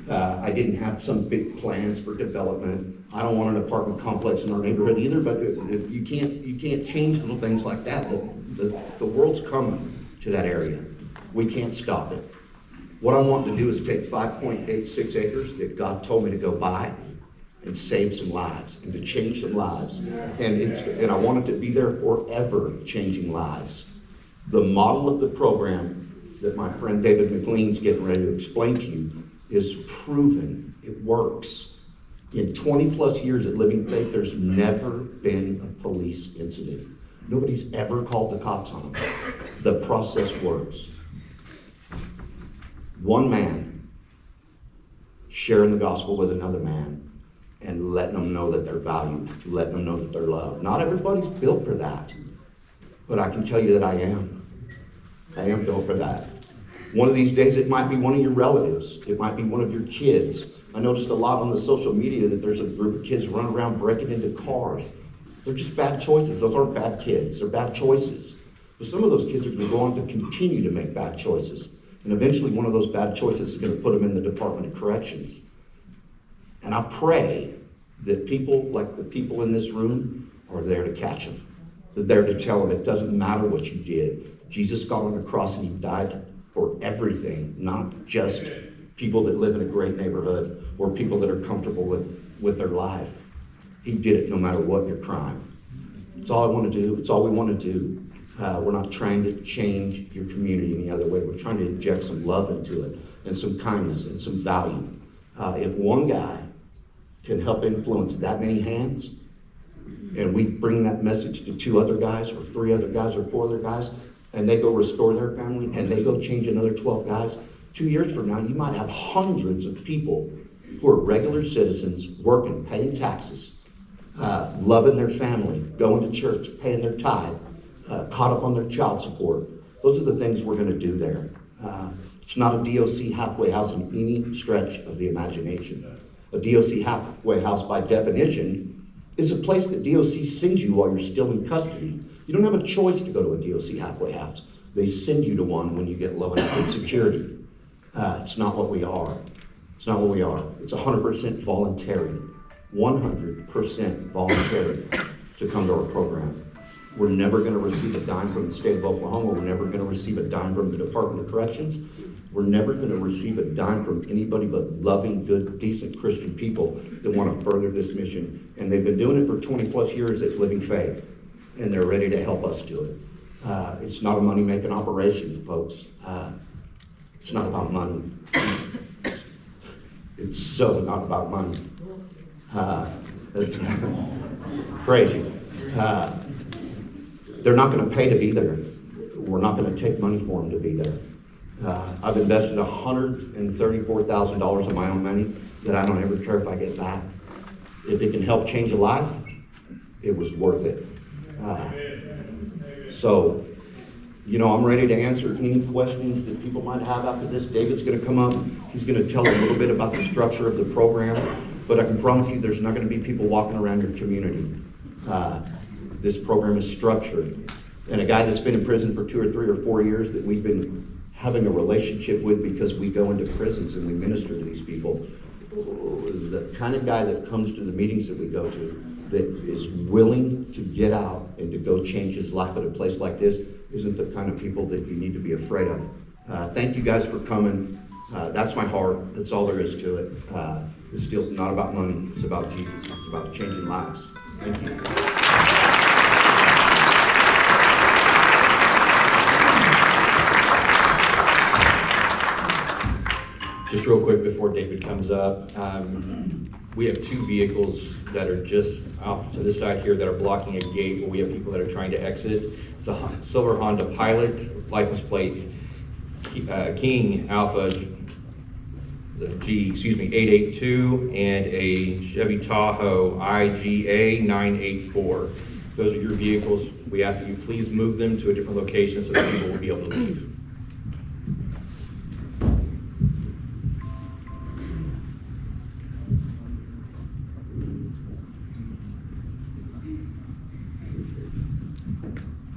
I didn't have some big plans for development. I don't want an apartment complex in our neighborhood either, but you can't change little things like that. The world's coming to that area. We can't stop it. What I want to do is take 5.86 acres that God told me to go buy and save some lives and to change some lives. And I want it to be there forever, changing lives. The model of the program that my friend David McLean's getting ready to explain to you is proven. It works. In 20 plus years at Living Faith, there's never been a police incident. Nobody's ever called the cops on them. The process works. One man sharing the gospel with another man and letting them know that they're valued, letting them know that they're loved. Not everybody's built for that, but I can tell you that I am. I am built for that. One of these days, it might be one of your relatives. It might be one of your kids. I noticed a lot on the social media that there's a group of kids running around breaking into cars. They're just bad choices. Those aren't bad kids. They're bad choices. But some of those kids are going to go on to continue to make bad choices. And eventually one of those bad choices is going to put them in the Department of Corrections. And I pray that people like the people in this room are there to catch them. They're there to tell them it doesn't matter what you did. Jesus got on the cross and he died for everything, not just people that live in a great neighborhood or people that are comfortable with their life. He did it no matter what your crime. It's all I want to do. It's all we want to do. We're not trying to change your community any other way. We're trying to inject some love into it and some kindness and some value. If one guy can help influence that many hands, and we bring that message to 2 other guys or 3 other guys or 4 other guys, and they go restore their family and they go change another 12 guys, 2 years from now, you might have hundreds of people who are regular citizens, working, paying taxes, loving their family, going to church, paying their tithe, caught up on their child support. Those are the things we're going to do there. It's not a DOC halfway house in any stretch of the imagination. A DOC halfway house, by definition, is a place that DOC sends you while you're still in custody. You don't have a choice to go to a DOC halfway house. They send you to one when you get low enough in security. It's not what we are. It's not what we are. It's 100% voluntary. 100% voluntary to come to our program. We're never going to receive a dime from the state of Oklahoma. We're never going to receive a dime from the Department of Corrections. We're never going to receive a dime from anybody but loving, good, decent Christian people that want to further this mission. And they've been doing it for 20 plus years at Living Faith, and they're ready to help us do it. It's not a money-making operation, folks. It's not about money. It's so not about money. That's crazy. They're not going to pay to be there. We're not going to take money for them to be there. I've invested $134,000 of my own money that I don't ever care if I get back. If it can help change a life, it was worth it. So, I'm ready to answer any questions that people might have after this. David's going to come up. He's going to tell a little bit about the structure of the program. But I can promise you there's not going to be people walking around your community. This program is structured. And a guy that's been in prison for 2 or 3 or 4 years that we've been having a relationship with because we go into prisons and we minister to these people, the kind of guy that comes to the meetings that we go to that is willing to get out and to go change his life at a place like this isn't the kind of people that you need to be afraid of. Thank you guys for coming. That's my heart. That's all there is to it. This deal's not about money. It's about Jesus. It's about changing lives. Thank you. Just real quick before David comes up, we have 2 vehicles that are just off to this side here that are blocking a gate where we have people that are trying to exit. It's a silver Honda Pilot, license plate King Alpha G, 882, and a Chevy Tahoe IGA 984. Those are your vehicles. We ask that you please move them to a different location so that people will be able to leave.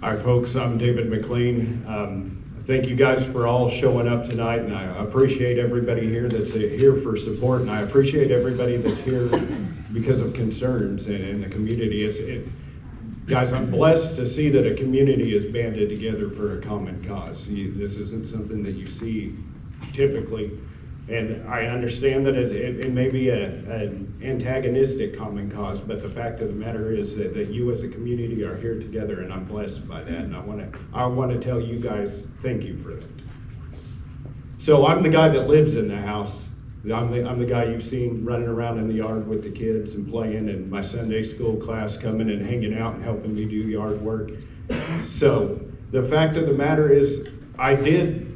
Hi folks, I'm David McLean. Thank you guys for all showing up tonight, and I appreciate everybody here that's here for support, and I appreciate everybody that's here because of concerns in the community. Guys, I'm blessed to see that a community is banded together for a common cause. This isn't something that you see typically, and I understand that it may be an antagonistic common cause, but the fact of the matter is that you as a community are here together, and I'm blessed by that, and I want to tell you guys thank you for that. So I'm the guy that lives in the house. I'm the guy you've seen running around in the yard with the kids and playing, and my Sunday school class coming and hanging out and helping me do yard work. So the fact of the matter is, I did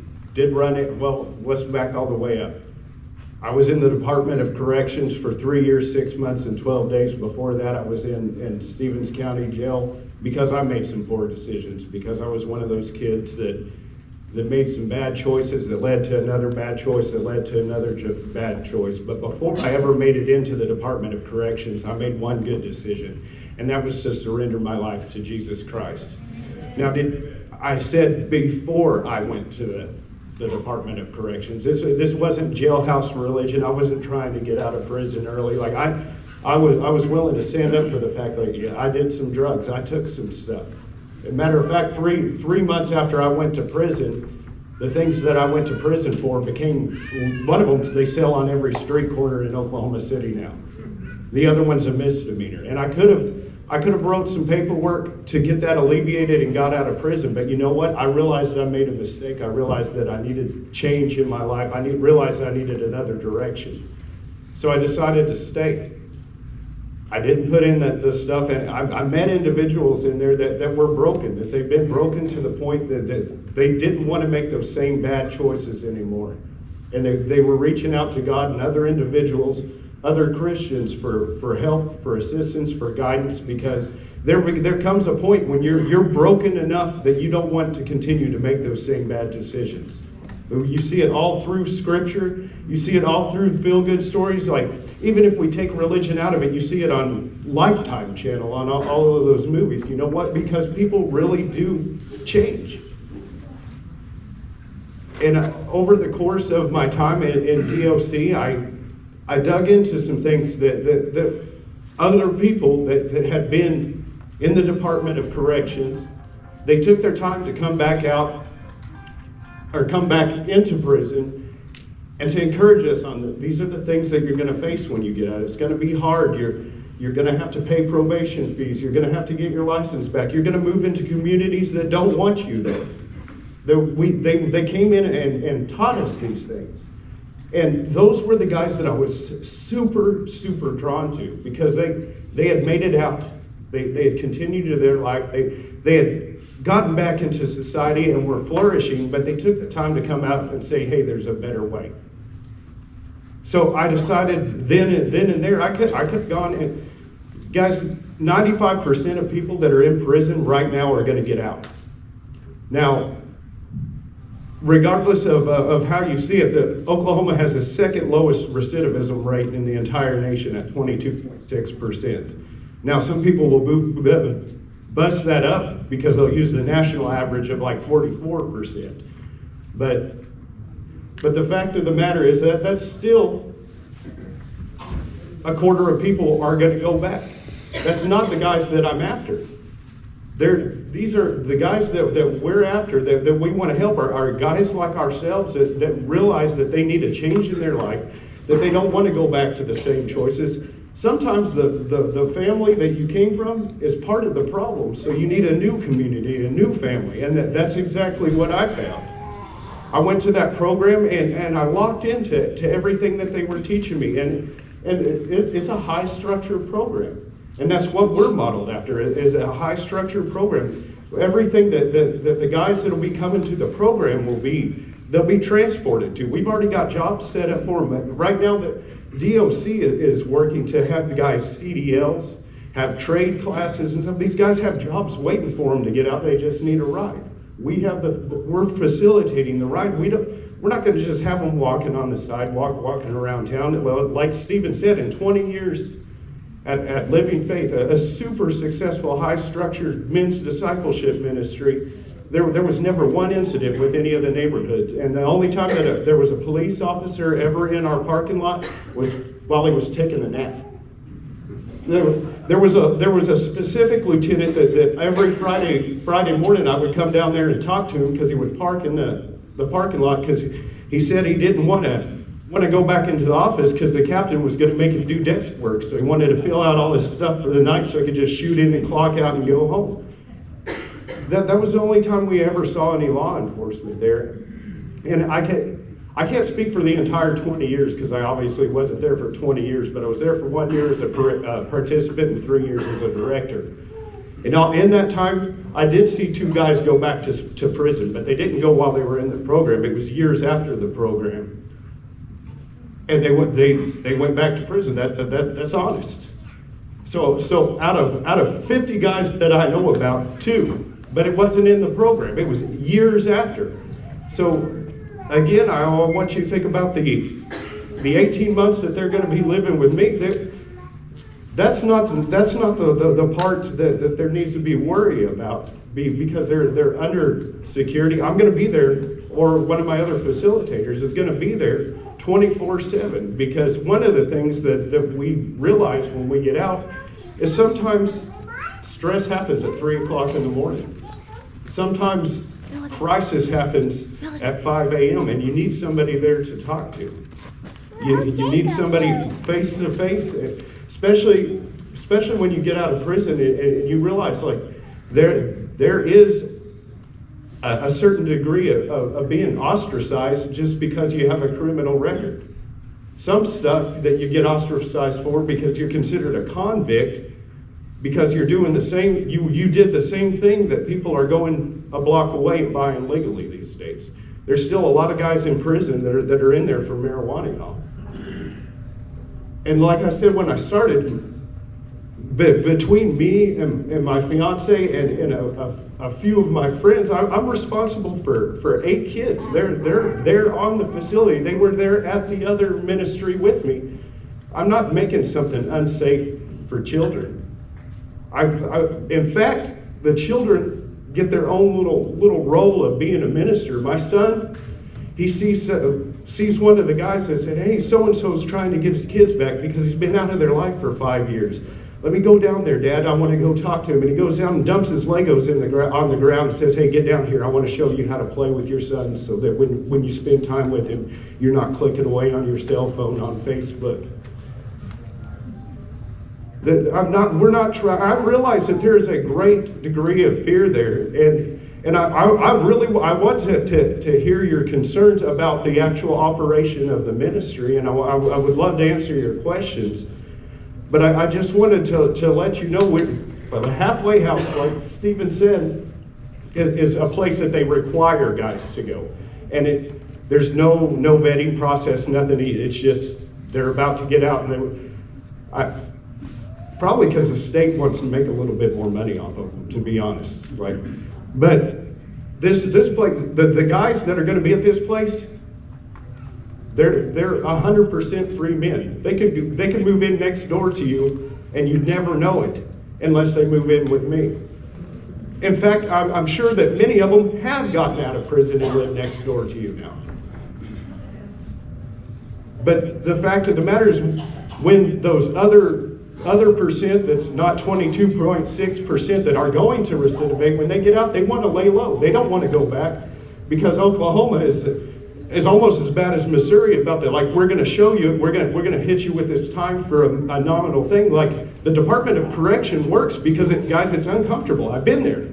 run it. Well, let's back all the way up. I was in the Department of Corrections for 3 years, 6 months, and 12 days. Before that, I was in Stevens County Jail because I made some poor decisions, because I was one of those kids that made some bad choices that led to another bad choice that led to another bad choice. But before I ever made it into the Department of Corrections, I made one good decision, and that was to surrender my life to Jesus Christ. Now, I said before I went to the Department of Corrections. This wasn't jailhouse religion. I wasn't trying to get out of prison early. Like I was willing to stand up for the fact that I did some drugs. I took some stuff. As a matter of fact, three months after I went to prison, the things that I went to prison for became, one of them, they sell on every street corner in Oklahoma City now. The other one's a misdemeanor. And I could have wrote some paperwork to get that alleviated and got out of prison, but you know what? I realized I made a mistake. I realized that I needed change in my life. I realized I needed another direction. So I decided to stay. I didn't put in the stuff, and I met individuals in there that were broken, that they've been broken to the point that they didn't want to make those same bad choices anymore. And they were reaching out to God and other individuals, other Christians for help, for assistance, for guidance, because there comes a point when you're broken enough that you don't want to continue to make those same bad decisions. You see it all through Scripture. You see it all through feel-good stories. Like, even if we take religion out of it, you see it on Lifetime channel, on all of those movies. You know what? Because people really do change. And over the course of my time in DOC, I dug into some things that other people that had been in the Department of Corrections, they took their time to come back out or come back into prison and to encourage us on these are the things that you're going to face when you get out. It's going to be hard. You're going to have to pay probation fees. You're going to have to get your license back. You're going to move into communities that don't want you there. They came in and taught us these things. And those were the guys that I was super, super drawn to, because they had made it out. They had continued to their life. They had gotten back into society and were flourishing, but they took the time to come out and say, hey, there's a better way. So I decided then and there, I could gone, and guys, 95% of people that are in prison right now are going to get out. Now, regardless of how you see it, Oklahoma has the second lowest recidivism rate in the entire nation at 22.6%. Now, some people will bust that up because they'll use the national average of like 44%. But the fact of the matter is that that's still a quarter of people are going to go back. That's not the guys that I'm after. These are the guys that we're after, that we want to help, are guys like ourselves that realize that they need a change in their life, that they don't want to go back to the same choices. Sometimes the family that you came from is part of the problem, so you need a new community, a new family, and that's exactly what I found. I went to that program and I locked into everything that they were teaching me, and it's a high structured program. And that's what we're modeled after, is a high structured program. Everything that the guys that will be coming to the program they'll be transported to. We've already got jobs set up for them. Right now, the DOC is working to have the guys CDLs, have trade classes and stuff. These guys have jobs waiting for them to get out. They just need a ride. We're facilitating the ride. We're not going to just have them walking on the sidewalk, walking around town. Well, like Stephen said, in 20 years at Living Faith, a super successful, high-structured men's discipleship ministry, there was never one incident with any of the neighborhoods. And the only time that there was a police officer ever in our parking lot was while he was taking a nap. There was a specific lieutenant that every Friday morning I would come down there and talk to him because he would park in the parking lot because he said he didn't want to go back into the office because the captain was going to make him do desk work. So he wanted to fill out all his stuff for the night so he could just shoot in and clock out and go home. That was the only time we ever saw any law enforcement there. And I can't speak for the entire 20 years because I obviously wasn't there for 20 years, but I was there for 1 year as a participant and 3 years as a director. And in that time, I did see 2 guys go back to prison, but they didn't go while they were in the program. It was years after the program. And they went back to prison. That's honest. So out of 50 guys that I know about, 2, but it wasn't in the program. It was years after. So again, I want you to think about the 18 months that they're going to be living with me. That's not the part that there needs to be worry about because they're under security. I'm going to be there, or one of my other facilitators is going to be there 24/7, because one of the things that we realize when we get out is sometimes stress happens at 3 o'clock in the morning. Sometimes crisis happens at 5 a.m. and you need somebody there to talk to. You need somebody face to face, especially when you get out of prison and you realize like there is a certain degree of being ostracized just because you have a criminal record. Some stuff that you get ostracized for because you're considered a convict, because you're doing the same, you did the same thing that people are going a block away and buying legally these days. There's still a lot of guys in prison that are in there for marijuana and all. And like I said when I started, between me and my fiance and a few of my friends, I'm responsible for 8 kids. They're on the facility. They were there at the other ministry with me. I'm not making something unsafe for children. In fact, the children get their own little role of being a minister. My son, he sees one of the guys that said, "Hey, so-and-so's trying to get his kids back because he's been out of their life for 5 years. Let me go down there, Dad. I want to go talk to him." And he goes down and dumps his Legos on the ground and says, "Hey, get down here. I want to show you how to play with your son so that when you spend time with him, you're not clicking away on your cell phone on Facebook." I realize that there is a great degree of fear there, and I want to hear your concerns about the actual operation of the ministry, and I would love to answer your questions. But I just wanted to let you know, the halfway house, like Stephen said, is a place that they require guys to go, and there's no vetting process, nothing. It's just they're about to get out, and probably because the state wants to make a little bit more money off of them, to be honest, right? But this place, the guys that are going to be at this place, they're 100% free men. They could move in next door to you, and you'd never know it unless they move in with me. In fact, I'm sure that many of them have gotten out of prison and live next door to you now. But the fact of the matter is, when those other percent that's not 22.6% that are going to recidivate, when they get out, they want to lay low. They don't want to go back, because Oklahoma is almost as bad as Missouri about that. Like, we're going to show you, we're going to hit you with this time for a nominal thing. Like, the Department of Correction works because guys, it's uncomfortable. I've been there.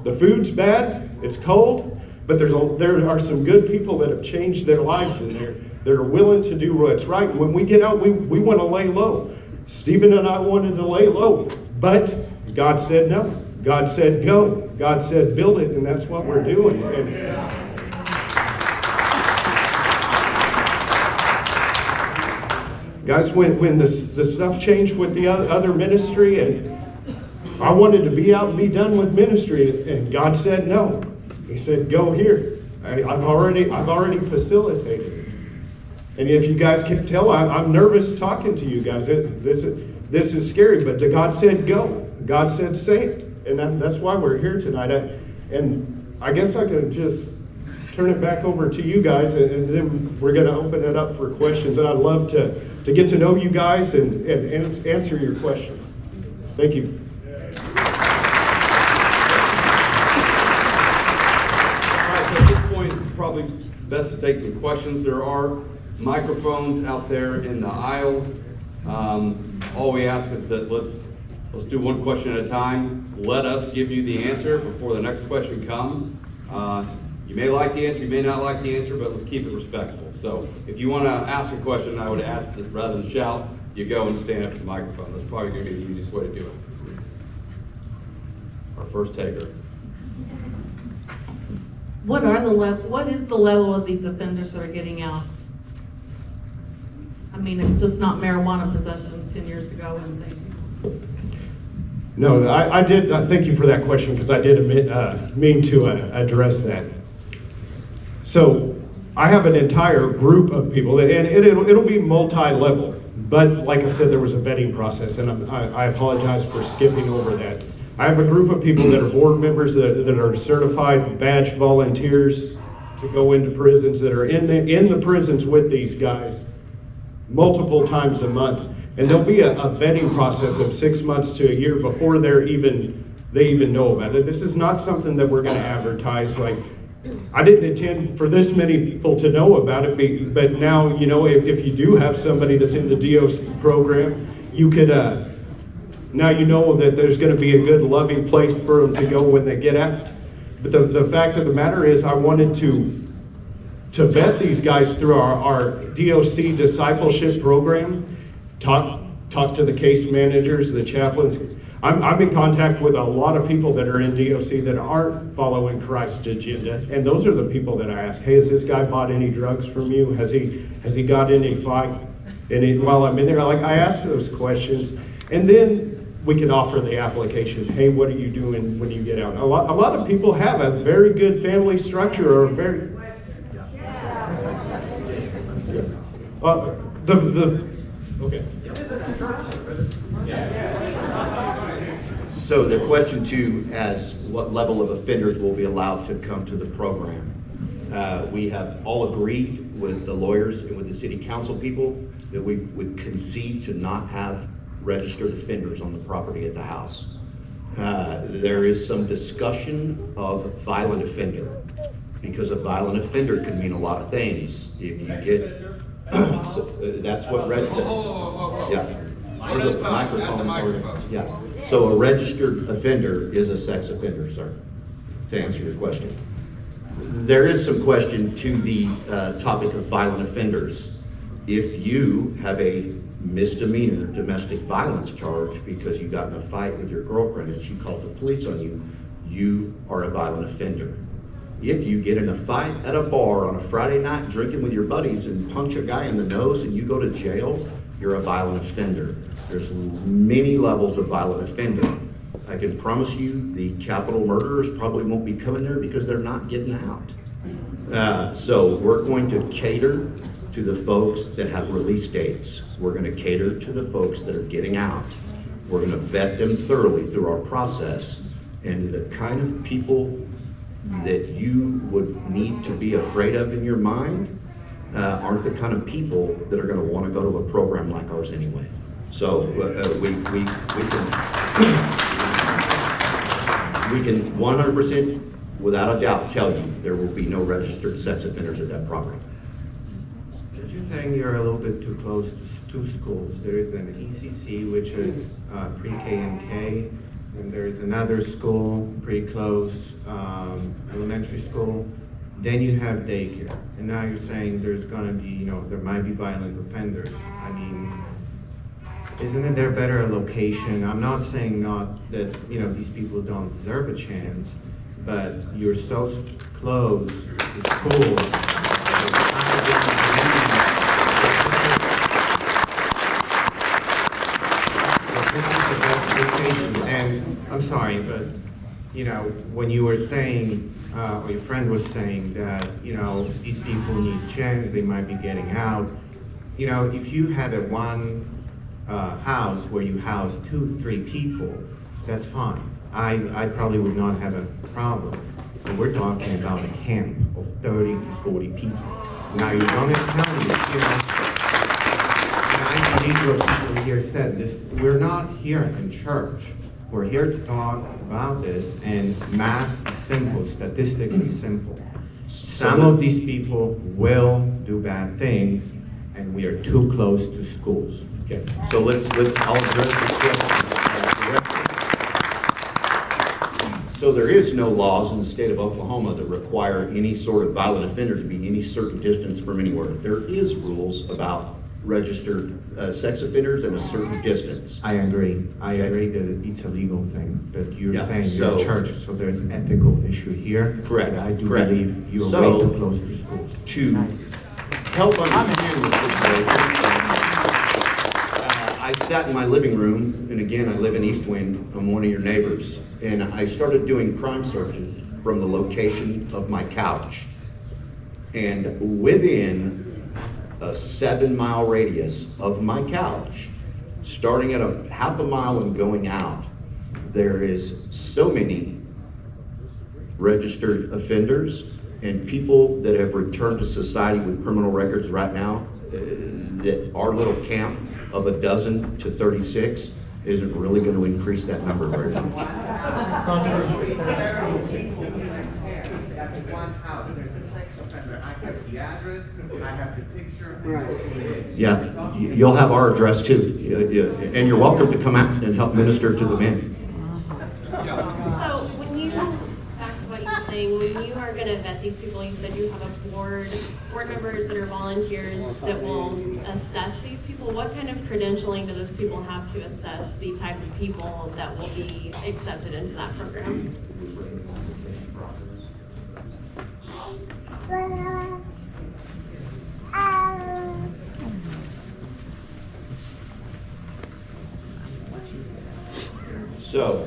The food's bad, it's cold, but there are some good people that have changed their lives in there that are willing to do what's right. And when we get out, we want to lay low. Stephen and I wanted to lay low, but God said no. God said go. God said build it, and that's what we're doing. Guys, when the stuff changed with the other ministry, and I wanted to be out and be done with ministry, and God said no. He said, go here. I've already facilitated. And if you guys can tell, I'm nervous talking to you guys. This is scary, but God said go. God said say it. And that's why we're here tonight. And I guess I can just turn it back over to you guys, and then we're gonna open it up for questions. And I'd love to get to know you guys and answer your questions. Thank you. All right, so at this point, probably best to take some questions. There are microphones out there in the aisles. All we ask is that let's do one question at a time. Let us give you the answer before the next question comes. You may like the answer, you may not like the answer, but let's keep it respectful. So if you want to ask a question, I would ask that rather than shout, you go and stand up to the microphone. That's probably going to be the easiest way to do it. Our first taker. What is the level of these offenders that are getting out? I mean, it's just not marijuana possession 10 years ago and things. No, I did, thank you for that question, because I did mean to address that. So I have an entire group of people, and it'll be multi-level, but like I said, there was a vetting process, and I apologize for skipping over that. I have a group of people that are board members that are certified badge volunteers to go into prisons, that are in the prisons with these guys multiple times a month. And there'll be a vetting process of 6 months to a year before they even know about it. This is not something that we're going to advertise. Like, I didn't intend for this many people to know about it, but now, you know, if you do have somebody that's in the DOC program, you could, now you know that there's going to be a good, loving place for them to go when they get out. But the fact of the matter is, I wanted to vet these guys through our DOC discipleship program. Talk to the case managers, the chaplains. I'm in contact with a lot of people that are in DOC that aren't following Christ's agenda, and those are the people that I ask, hey, has this guy bought any drugs from you? Has he got any fight? And while I'm in there, I ask those questions, and then we can offer the application. Hey, what are you doing when you get out? A lot of people have a very good family structure, or a very okay. So the question two as what level of offenders will be allowed to come to the program? We have all agreed with the lawyers and with the city council people that we would concede to not have registered offenders on the property at the house. There is some discussion of violent offender, because a violent offender can mean a lot of things. If you get, so, that's what yeah. There's a microphone. Yes. So a registered offender is a sex offender, sir, to answer your question. There is some question to the topic of violent offenders. If you have a misdemeanor domestic violence charge because you got in a fight with your girlfriend and she called the police on you, you are a violent offender. If you get in a fight at a bar on a Friday night drinking with your buddies and punch a guy in the nose and you go to jail, you're a violent offender. There's many levels of violent offender. I can promise you the capital murderers probably won't be coming there because they're not getting out. So we're going to cater to the folks that have release dates. We're going to cater to the folks that are getting out. We're going to vet them thoroughly through our process. And the kind of people that you would need to be afraid of in your mind aren't the kind of people that are going to want to go to a program like ours anyway. So we can 100% without a doubt tell you there will be no registered sex offenders at that property. Judge, you're saying you're a little bit too close to two schools. There is an ECC, which is pre-K and K, and there is another school pretty close, elementary school. Then you have daycare, and now you're saying there's going to be, there might be violent offenders. I mean, isn't it there better location? I'm not saying not that these people don't deserve a chance, but you're so close to schools. And I'm sorry, but when you were saying, or your friend was saying that these people need a chance, they might be getting out. If you had a one house where you house 2-3 people, that's fine. I probably would not have a problem. And we're talking about a camp of 30 to 40 people. Now, you're gonna tell me, and I believe what people here said, this, we're not here in church. We're here to talk about this, and math is simple, statistics is simple. Some of these people will do bad things, and we are too close to schools. Okay, so I'll address this question directly. So there is no laws in the state of Oklahoma that require any sort of violent offender to be any certain distance from anywhere. There is rules about registered sex offenders and a certain distance. I agree. I agree that it's a legal thing, but you're Yeah, saying you're a so- church, so there's an ethical issue here. Correct, But I do correct. believe you're So- way too close to schools. To help understand the situation, I sat in my living room, and again, I live in East Wind, I'm one of your neighbors, and I started doing crime searches from the location of my couch. And within a 7-mile radius of my couch, starting at a half a mile and going out, there is so many registered offenders and people that have returned to society with criminal records right now, that our little camp of 12 to 36 isn't really going to increase that number very much. That's one house, there's a sex offender, I have the address, I have the picture, I know who it is. Yeah, you'll have our address too, and you're welcome to come out and help minister to the men. So when you, back to what you were saying, when you are gonna vet these people, you said you have a board members that are volunteers that will assess these people. What kind of credentialing do those people have to assess the type of people that will be accepted into that program? So,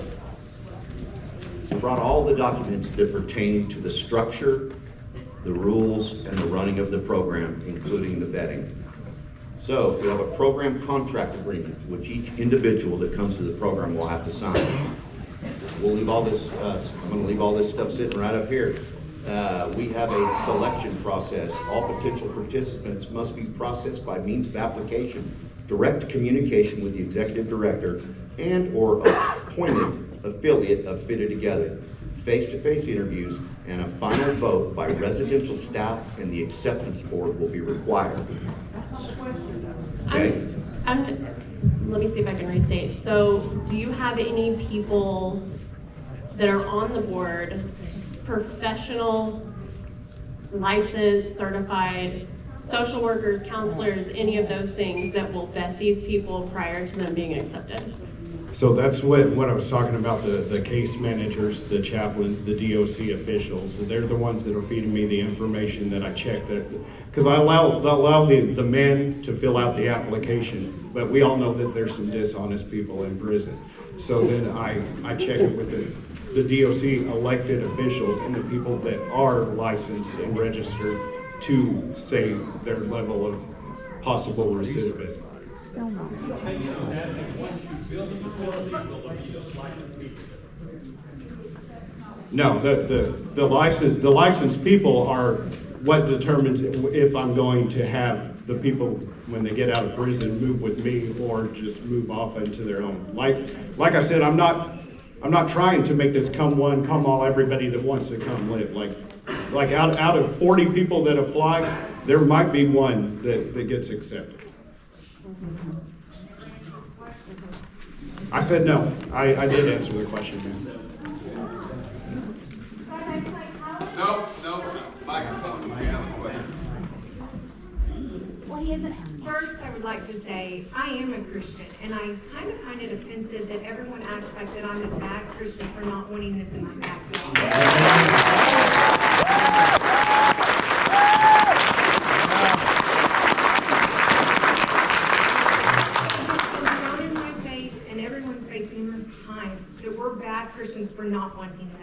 I brought all the documents that pertain to the structure, the rules, and the running of the program, including the vetting. So, we have a program contract agreement, which each individual that comes to the program will have to sign. We'll leave all this, I'm gonna leave all this stuff sitting right up here. We have a selection process. All potential participants must be processed by means of application, direct communication with the executive director, and/or appointed affiliate of Fitted Together, face-to-face interviews, and a final vote by residential staff and the acceptance board will be required. Okay? Let me see if I can restate. So do you have any people that are on the board, professional, licensed, certified, social workers, counselors, any of those things that will vet these people prior to them being accepted? So that's what I was talking about, the case managers, the chaplains, the DOC officials. They're the ones that are feeding me the information that I check. Because I allow the men to fill out the application, but we all know that there's some dishonest people in prison. So then I check it with the DOC elected officials and the people that are licensed and registered to say their level of possible recidivism. No, the licensed people are what determines if I'm going to have the people, when they get out of prison, move with me or just move off into their own. Like I said, I'm not trying to make this come one, come all, everybody that wants to come live. Like out of 40 people that apply, there might be one that gets accepted. I said no. I did answer the question, man. No, microphone, you ask a question. Well, he isn't. First, I would like to say, I am a Christian, and I kind of find it offensive that everyone acts like that I'm a bad Christian for not wanting this in my backyard. It's thrown in my face and everyone's face numerous times that we're bad Christians for not wanting this.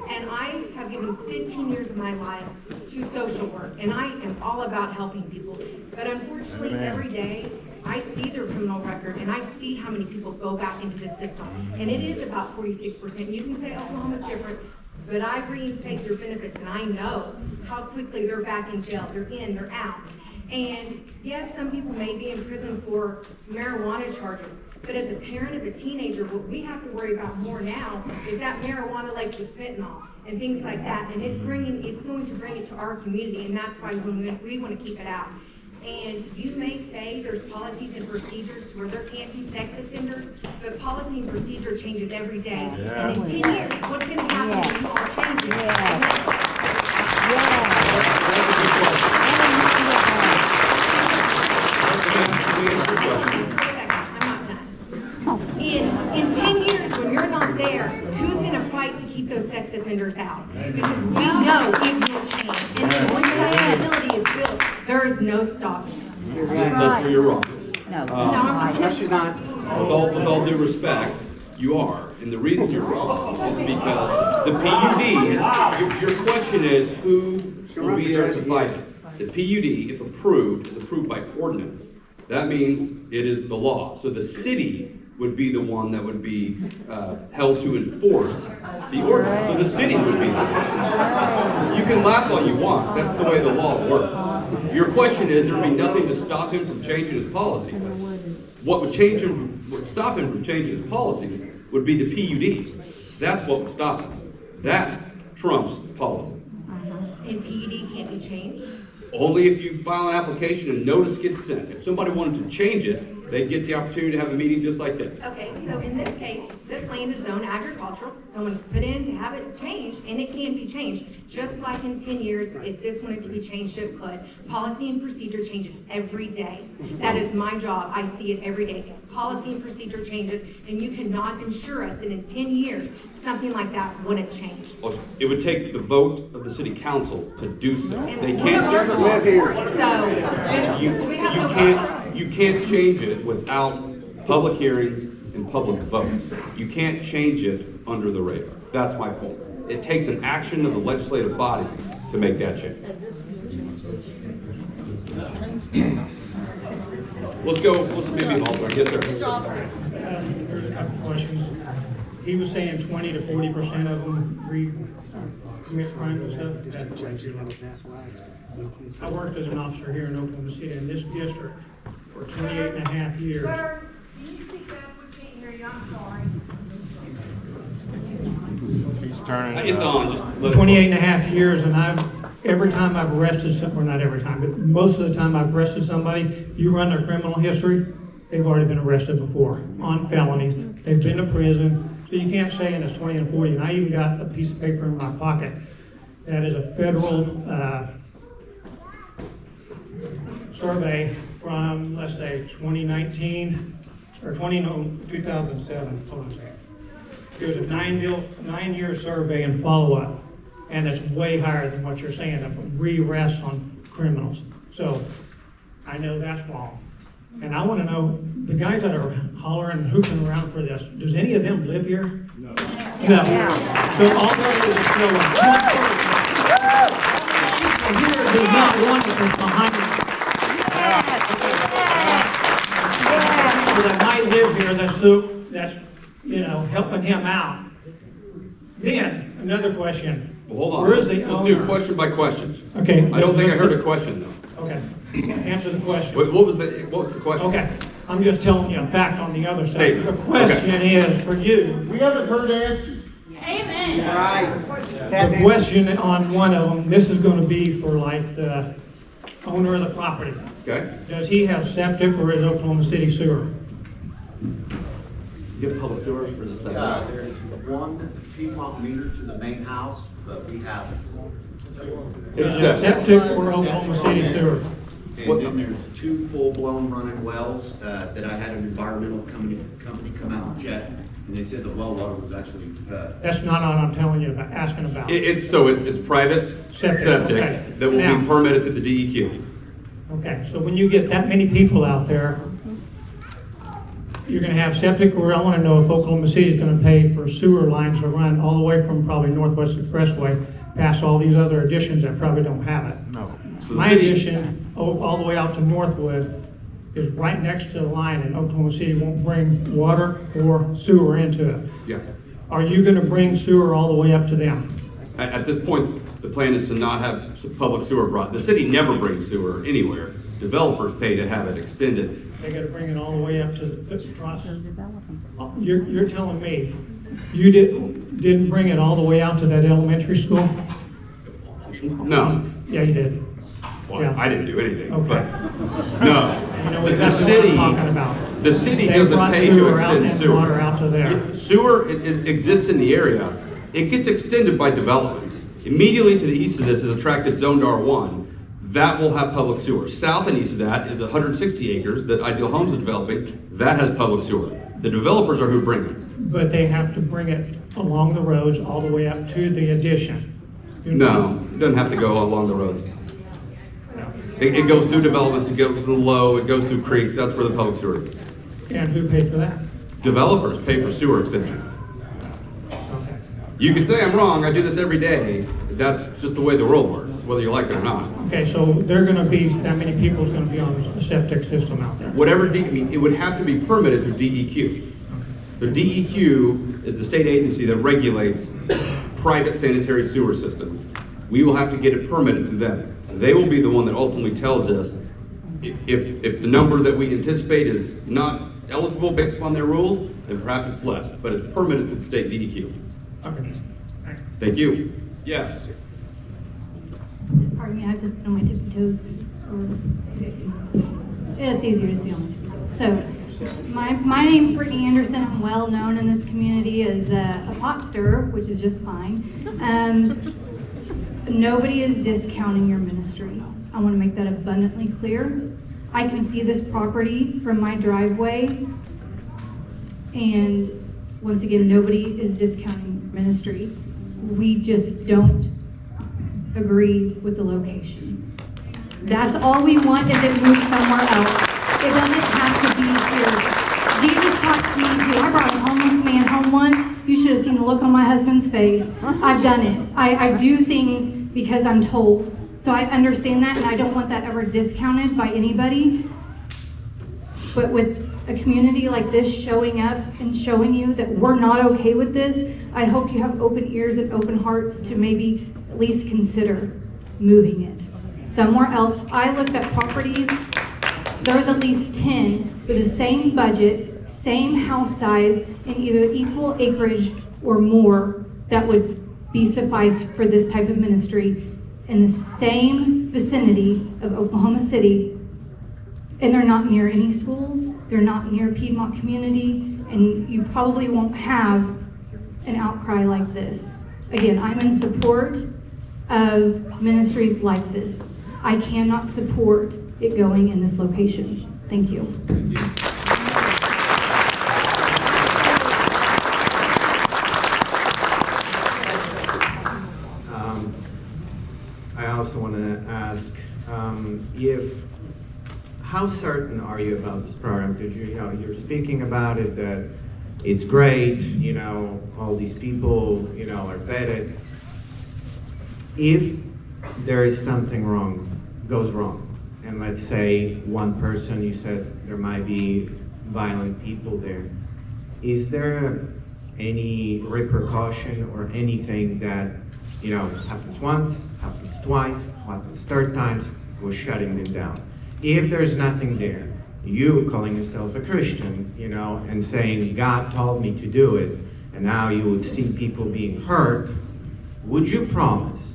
And I have given 15 years of my life to social work, and I am all about helping people. But unfortunately, every day, I see their criminal record, and I see how many people go back into the system. And it is about 46%. You can say Oklahoma's different. but I reinstate their benefits, and I know how quickly they're back in jail. They're in, they're out. And yes, some people may be in prison for marijuana charges, but as a parent of a teenager, what we have to worry about more now is that marijuana laced with fentanyl and things like that. And it's going to bring it to our community, and that's why we want to keep it out. And you may say there's policies and procedures to where there can't be sex offenders, but policy and procedure changes every day. And in 10 years, what's going to happen when you all change it? And in 10 years, when you're not there, who's going to fight to keep those sex offenders out? Because we know it will change. And then once that facility is built, there is no stopping it. That's where you're wrong. No, she's not. With all due respect, you are. And the reason you're wrong is because the PUD, your question is who will be there to fight it? The PUD, if approved, is approved by ordinance. That means it is the law. So the city would be the one that would be held to enforce the ordinance. So the city would be this. You can laugh all you want. That's the way the law works. Your question is there would be nothing to stop him from changing his policies. What would stop him from changing his policies would be the PUD. That's what would stop him. That trumps policy. and PUD can't be changed? Only if you file an application and notice gets sent. If somebody wanted to change it, they'd get the opportunity to have a meeting just like this. Okay, so in this case, this land is zoned agricultural. Someone's put in to have it changed, and it can be changed. Just like in 10 years, if this wanted to be changed, it could. Policy and procedure changes every day. That is my job. I see it every day. Policy and procedure changes, and you cannot assure us that in 10 years, something like that wouldn't change. Well, it would take the vote of the city council to do so. They And can't. Doesn't live here. So, we have no. You can't change it without public hearings and public votes. You can't change it under the radar. That's my point. It takes an action of the legislative body to make that change. Let's maybe alter. Yes, sir. There's a couple questions. He was saying 20 to 40% of them commit crimes and stuff. I worked as an officer here in Oklahoma City in this district for 28 and a half years. Sir, can you speak up? We can't hear you. I'm sorry. He's turning. It's on. Just let it 28 and a half years, and every time I've arrested someone, not every time, but most of the time I've arrested somebody, you run their criminal history, they've already been arrested before on felonies. They've been to prison. So you can't say in it's 20 and 40. And I even got a piece of paper in my pocket that is a federal survey from, let's say, 2019 or 2007. Hold on a second. It was a 9-year survey and follow-up, and it's way higher than what you're saying of re-arrests on criminals. So I know that's wrong. And I want to know, the guys that are hollering and hooping around for this, does any of them live here? No. No. So all there is show up. Here, there's not one that's behind me. That might live here, that's helping him out. Then, another question. Well, hold on. Where is the Let's owner? do question by question. Okay. I don't think I heard a question though. Okay, answer the question. What was the question? Okay, I'm just telling you a fact on the other side. Statements. The question is for you. We haven't heard answers. The question on one of them, this is going to be for like the owner of the property. Okay. Does he have septic or is Oklahoma City sewer? You have public sewer for the second? There's one Piedmont meter to the main house, but we have, It's Is it septic. septic or Oklahoma City sewer? and then there's two full-blown running wells, that I had an environmental company come out and check, and they said the well water was actually, That's not what I'm telling you about, asking about. It's private Septic, septic okay. that will Now- be permitted to the DEQ. Okay, so when you get that many people out there, you're gonna have septic, or I wanna know if Oklahoma City is gonna pay for sewer lines to run all the way from probably Northwest Expressway past all these other additions that probably don't have it. No. So the My city- addition, all the way out to Northwood, is right next to the line, and Oklahoma City won't bring water or sewer into it. Yeah. Are you gonna bring sewer all the way up to them? At this point, the plan is to not have public sewer brought. The city never brings sewer anywhere. Developers pay to have it extended. They gotta bring it all the way up to the cross. You're telling me you didn't bring it all the way out to that elementary school? No, Yeah, you did. well, Yeah. I didn't do anything, Okay. but, no. You know The exactly city, what I'm talking about. the city They doesn't brought pay to sewer out extend and sewer. water out to there. Sewer exists in the area. It gets extended by developments. Immediately to the east of this is a tract that's zoned R1. That will have public sewer. South and east of that is 160 acres that Ideal Homes is developing. That has public sewer. The developers are who bring it. But they have to bring it along the roads all the way up to the addition. No, it doesn't have to go along the roads. It goes through developments, it goes through low, it goes through creeks, that's where the public sewer is. And who paid for that? Developers pay for sewer extensions. Okay. You can say I'm wrong, I do this every day. That's just the way the world works, whether you like it or not. Okay, so they're gonna be, that many people's gonna be on a septic system out there. Whatever, I mean, it would have to be permitted through DEQ. So DEQ is the state agency that regulates private sanitary sewer systems. We will have to get it permitted through them. They will be the one that ultimately tells us if the number that we anticipate is not eligible based upon their rules, then perhaps it's less, but it's permitted through the state DEQ. Okay. Thank you. Yes. Pardon me, I have to sit on my tippy toes. It's easier to see on my tippy toes. So, my name's Brittany Anderson. I'm well known in this community as a pot stirrer, which is just fine. Nobody is discounting your ministry. I want to make that abundantly clear. I can see this property from my driveway, and once again, nobody is discounting ministry. We just don't agree with the location. That's all we want, is it moves somewhere else. It doesn't have to be here. Jesus talks to me too. I brought a homeless man home once. You should have seen the look on my husband's face. I've done it. I do things because I'm told. So I understand that, and I don't want that ever discounted by anybody. But with a community like this showing up and showing you that we're not okay with this, I hope you have open ears and open hearts to maybe at least consider moving it somewhere else. I looked at properties, there was at least 10 with the same budget, same house size, and either equal acreage or more that would be suffice for this type of ministry in the same vicinity of Oklahoma City. And they're not near any schools, they're not near Piedmont community, and you probably won't have an outcry like this. Again, I'm in support of ministries like this. I cannot support it going in this location. Thank you. I also want to ask how certain are you about this program? Because you're speaking about it that it's great, all these people, are vetted. If there is something goes wrong, and let's say one person, you said there might be violent people there, is there any repercussion or anything that, happens once, happens twice, happens third times, we're shutting them down? If there's nothing there, you calling yourself a Christian, and saying God told me to do it, and now you would see people being hurt, would you promise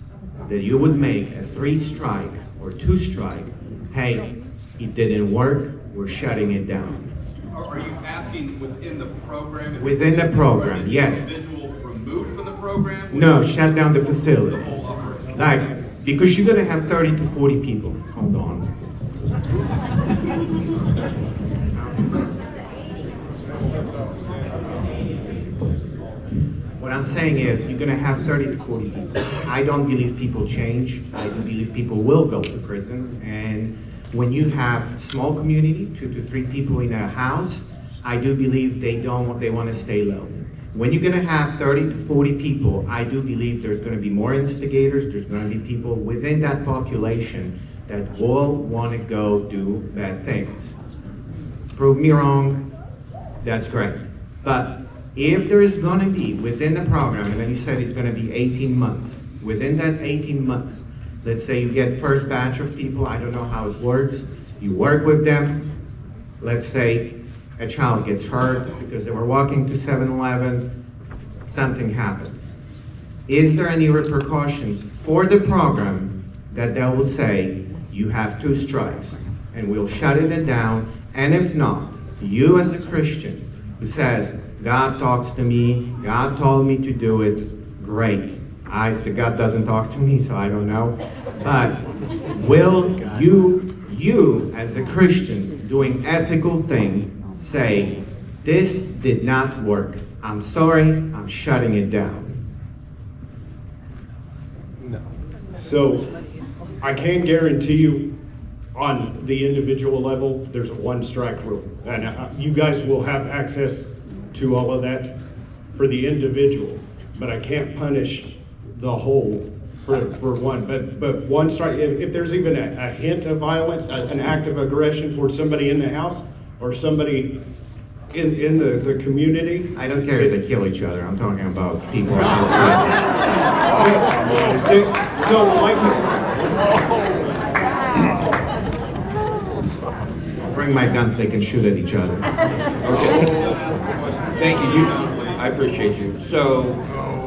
that you would make a 3-strike or 2-strike? Hey, it didn't work, we're shutting it down. Are you asking within the program? Within the program, yes. Individual removed from the program? No, shut down the facility. The whole operation? Like, because you're gonna have 30 to 40 people. Hold on. What I'm saying is, you're gonna have 30 to 40 people. I don't believe people change. I do believe people will go to prison. And when you have small community, 2 to 3 people in a house, I do believe they wanna stay low. When you're gonna have 30 to 40 people, I do believe there's gonna be more instigators, there's gonna be people within that population that all wanna go do bad things. Prove me wrong, that's great. But if there is gonna be within the program, and then you said it's gonna be 18 months, within that 18 months, let's say you get first batch of people, I don't know how it works, you work with them, let's say a child gets hurt because they were walking to 7-Eleven, something happened. Is there any repercussions for the program that they will say, you have 2 strikes, and we'll shut it down, and if not, you as a Christian who says, God talks to me, God told me to do it, great. The God doesn't talk to me, so I don't know. But will you as a Christian doing ethical thing say, this did not work, I'm sorry, I'm shutting it down? So I can guarantee you on the individual level, there's a 1-strike rule. And you guys will have access to all of that for the individual, but I can't punish the whole for one. But 1 strike, if there's even a hint of violence, an act of aggression towards somebody in the house or somebody in the community. I don't care if they kill each other, I'm talking about people outside. So like, bring my guns, they can shoot at each other. Okay. Thank you. I appreciate you. So,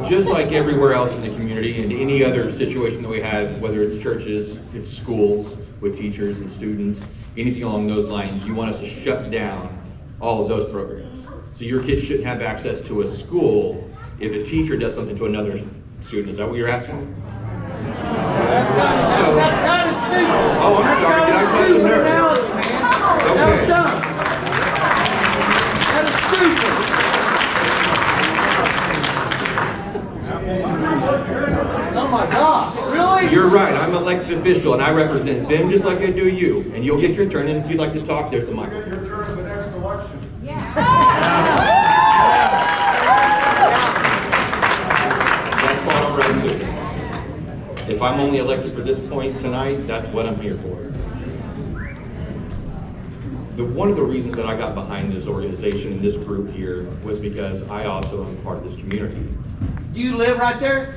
just like everywhere else in the community and any other situation that we have, whether it's churches, it's schools with teachers and students, anything along those lines, you want us to shut down all of those programs. So your kids shouldn't have access to a school if a teacher does something to another student. Is that what you're asking? That's kind of stupid. Oh, I'm sorry. Did I touch the nerve? Okay. That is stupid. Oh my God, really? You're right. I'm an elected official and I represent them just like I do you. And you'll get your turn. And if you'd like to talk, there's the microphone. your turn for the next election. That's what I'm ready to. If I'm only elected for this point tonight, that's what I'm here for. One of the reasons that I got behind this organization and this group here was because I also am part of this community. Do you live right there?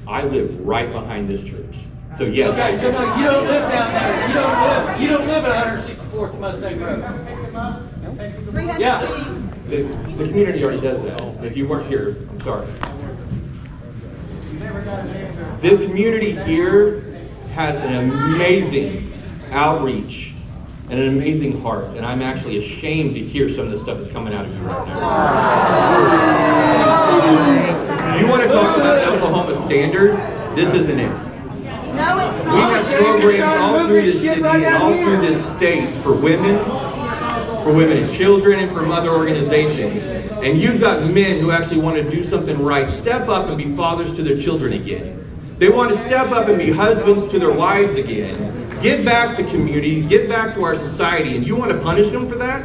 I live right behind this church. So yes. Okay, so no, you don't live down there. You don't live at 164th Mustang Road. Yeah. The community already does that. If you weren't here, I'm sorry. The community here has an amazing outreach and an amazing heart, and I'm actually ashamed to hear some of the stuff that's coming out of you right now. You want to talk about an Oklahoma standard? This isn't it. We have programs all through this city and all through this state for women and children, and from other organizations. And you've got men who actually want to do something right, step up and be fathers to their children again. They want to step up and be husbands to their wives again. Give back to community, give back to our society, and you want to punish them for that?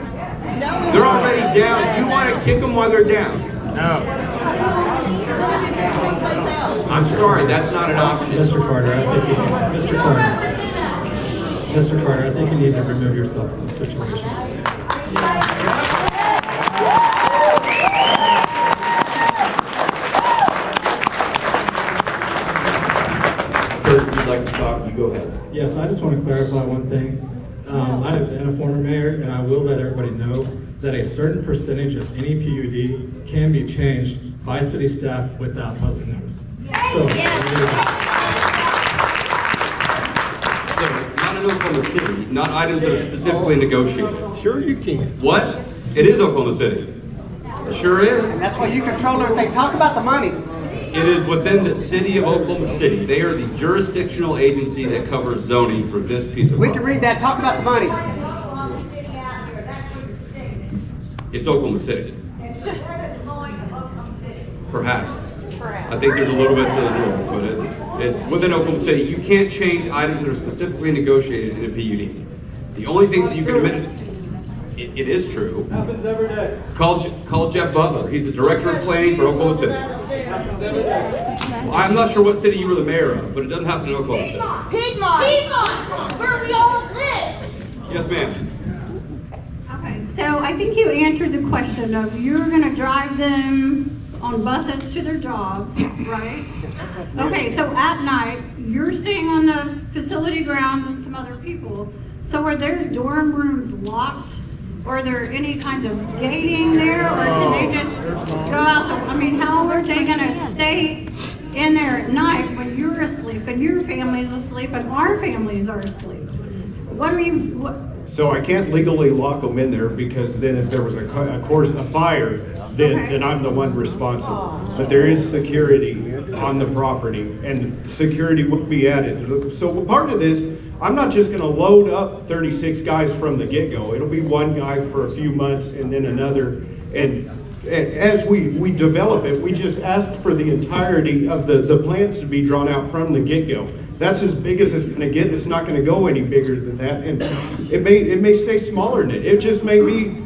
They're already down. You want to kick them while they're down? No. I'm sorry, that's not an option. Mr. Carter, I think you need to remove yourself from the situation. Kurt, if you'd like to talk, you go ahead. Yes, I just want to clarify one thing. I have been a former mayor, and I will let everybody know that a certain percentage of any PUD can be changed by city staff without public notice. So, Not in Oklahoma City, not items that are specifically negotiated. Sure you can. What? It is Oklahoma City. It sure is. That's why you control everything. Talk about the money. It is within the city of Oklahoma City. They are the jurisdictional agency that covers zoning for this piece of We property. can read that. Talk about the money. It's Oklahoma City. Perhaps. I think there's a little bit to the north, but it's within Oklahoma City. You can't change items that are specifically negotiated in a PUD. The only things that you can admit, it is true. happens every day. Call Jeff Butler. He's the director of planning for Oklahoma City. Happens every day. Well, I'm not sure what city you were the mayor of, but it doesn't happen in Oklahoma City. Piedmont, where we all live. Yes, ma'am. Okay, so I think you answered the question of you're gonna drive them on buses to their job, right? Okay, so at night, you're staying on the facility grounds and some other people. So are their dorm rooms locked? Or are there any kinds of gating there, or can they just go out I mean, how are they gonna stay in there at night when you're asleep and your family's asleep and our families are asleep? What do you, what? So I can't legally lock them in there because then if there was a fire, then I'm the one responsible. But there is security on the property and security would be added. So part of this, I'm not just gonna load up 36 guys from the get-go. It'll be one guy for a few months and then another. And as we develop it, we just asked for the entirety of the plans to be drawn out from the get-go. That's as big as it's gonna get. It's not gonna go any bigger than that. And it may stay smaller than it. It just may be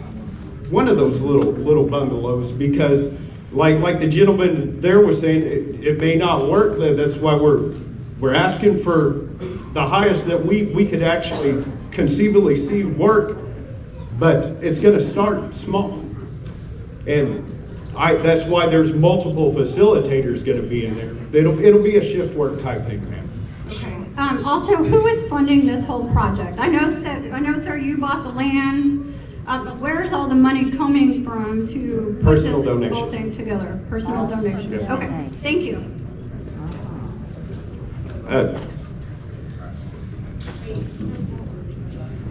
one of those little bungalows because like the gentleman there was saying, it may not work. That's why we're asking for the highest that we could actually conceivably see work, but it's gonna start small. And that's why there's multiple facilitators gonna be in there. It'll be a shift work type thing, ma'am. Okay. Also, who is funding this whole project? I know, sir, you bought the land. Where's all the money coming from to put this whole thing together? Personal donations. Yes, okay, thank you.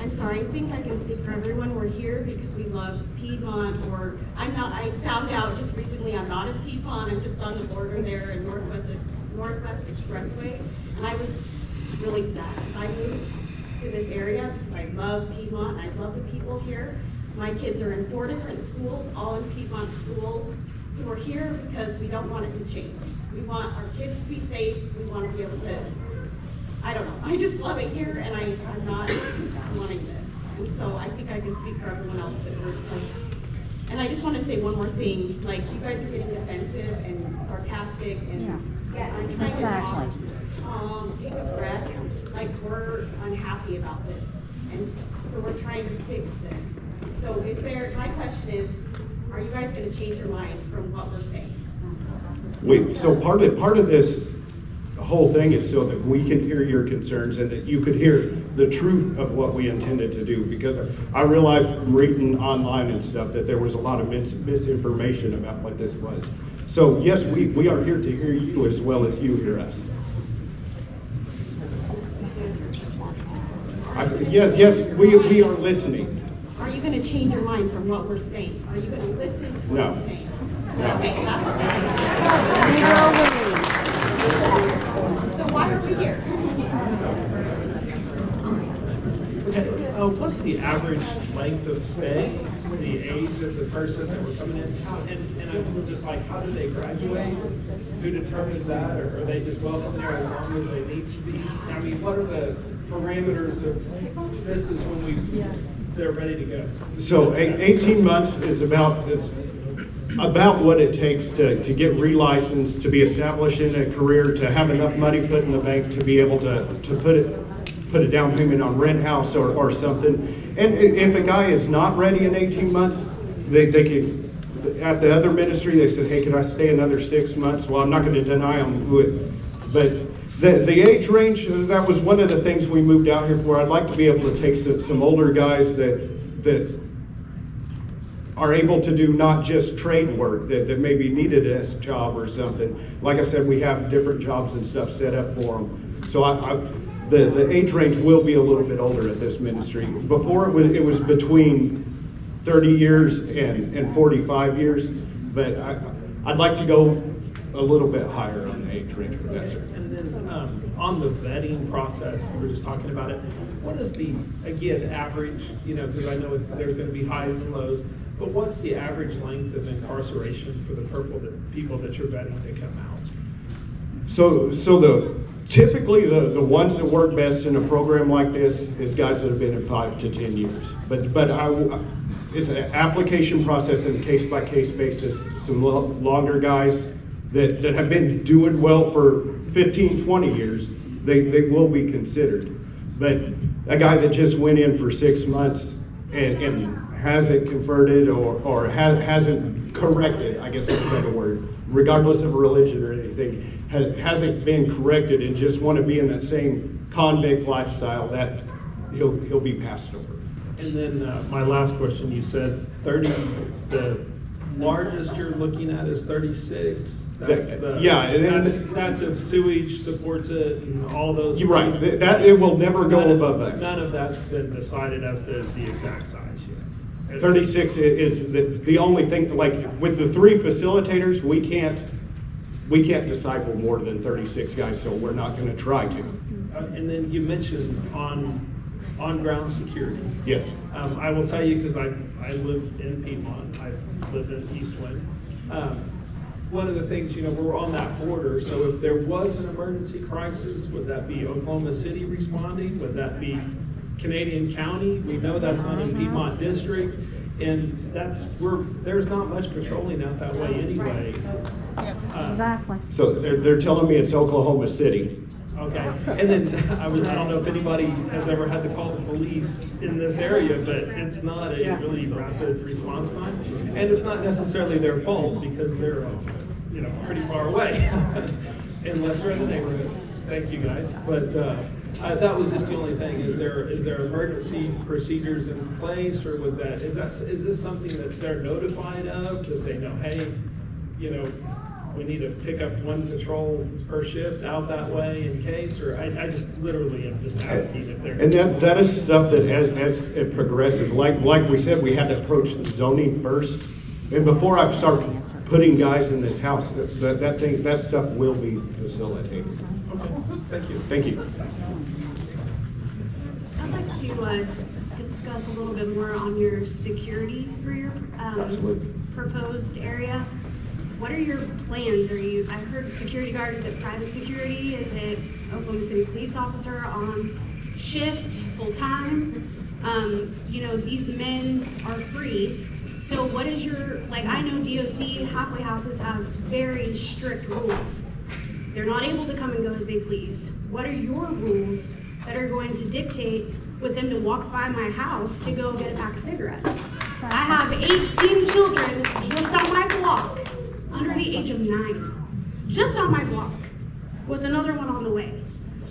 I'm sorry, I think I can speak for everyone. We're here because we love Piedmont, or I found out just recently I'm not in Piedmont, I'm just on the border there in Northwest Expressway, and I was really sad. I moved to this area because I love Piedmont, I love the people here. My kids are in 4 different schools, all in Piedmont schools, so we're here because we don't want it to change. We want our kids to be safe, we want to be able to, I don't know, I just love it here, and I'm not wanting this. And so I think I can speak for everyone else that we're like, and I just want to say one more thing, like you guys are getting defensive and sarcastic, and I'm trying to talk, take a breath, like we're unhappy about this, and so we're trying to fix this. So my question is, are you guys going to change your mind from what we're saying? So part of this whole thing is so that we can hear your concerns and that you could hear the truth of what we intended to do, because I realized from reading online and stuff that there was a lot of misinformation about what this was. So yes, we are here to hear you as well as you hear us. Yes, we are listening. Are you going to change your mind from what we're saying? Are you going to listen to what we're saying? No. Okay, that's so why are we here? What's the average length of stay, the age of the person that we're coming in? And I'm just like, how do they graduate? Who determines that? Or are they just welcome there as long as they need to be? I mean, what are the parameters of this is when they're ready to go? So 18 months is about what it takes to get relicensed, to be established in a career, to have enough money put in the bank to be able to put a down payment on rent house or something. And if a guy is not ready in 18 months, they can, at the other ministry, they said, hey, can I stay another 6 months? Well, I'm not going to deny them who it, but the age range, that was one of the things we moved out here for. I'd like to be able to take some older guys that are able to do not just trade work, that maybe need a desk job or something. Like I said, we have different jobs and stuff set up for them. So the age range will be a little bit older at this ministry. Before it was between 30 years and 45 years, but I'd like to go a little bit higher on the age range with that, sir. And then on the vetting process, you were just talking about it. What is the, again, average, because I know there's going to be highs and lows, but what's the average length of incarceration for the people that you're vetting to come out? So typically the ones that work best in a program like this is guys that have been in 5 to 10 years. But it's an application process on a case-by-case basis. Some longer guys that have been doing well for 15, 20 years, they will be considered. But a guy that just went in for 6 months and hasn't converted or hasn't corrected, I guess is a better word, regardless of religion or anything, hasn't been corrected and just want to be in that same convict lifestyle, that he'll be passed over. And then my last question, you said 30, the largest you're looking at is 36. That's that's if sewage supports it and all those. You're right, things. that it will never go above that. None of that's been decided as to the exact size yet. 36 is the only thing, like with the 3 facilitators, we can't disciple more than 36 guys, so we're not going to try to. And then you mentioned on-ground security. Yes. I will tell you, because I live in Piedmont, I live in Eastwind. One of the things, we're on that border, so if there was an emergency crisis, would that be Oklahoma City responding? Would that be Canadian County? We know that's not in Piedmont District, and there's not much patrolling out that way anyway. Exactly. So they're telling me it's Oklahoma City. Okay, and then I don't know if anybody has ever had to call the police in this area, but it's not a really rapid response time, and it's not necessarily their fault because they're pretty far away, unless they're in the neighborhood. Thank you guys, but that was just the only thing. Is there emergency procedures in place, or is this something that they're notified of, that they know, hey, we need to pick up 1 patrol per shift out that way in case, or I just literally am just asking if there's. And that is stuff that as it progresses, like we said, we had to approach the zoning first. And before I start putting guys in this house, that stuff will be facilitated. Okay, thank you. Thank you. I'd like to discuss a little bit more on your security for your proposed area. What are your plans? I heard security guard, is it private security? Is it Oklahoma City police officer on shift, full-time? These men are free. So what is I know DOC halfway houses have very strict rules. They're not able to come and go as they please. What are your rules that are going to dictate with them to walk by my house to go get a pack of cigarettes? I have 18 children just on my block, under the age of 9, just on my block, with another one on the way.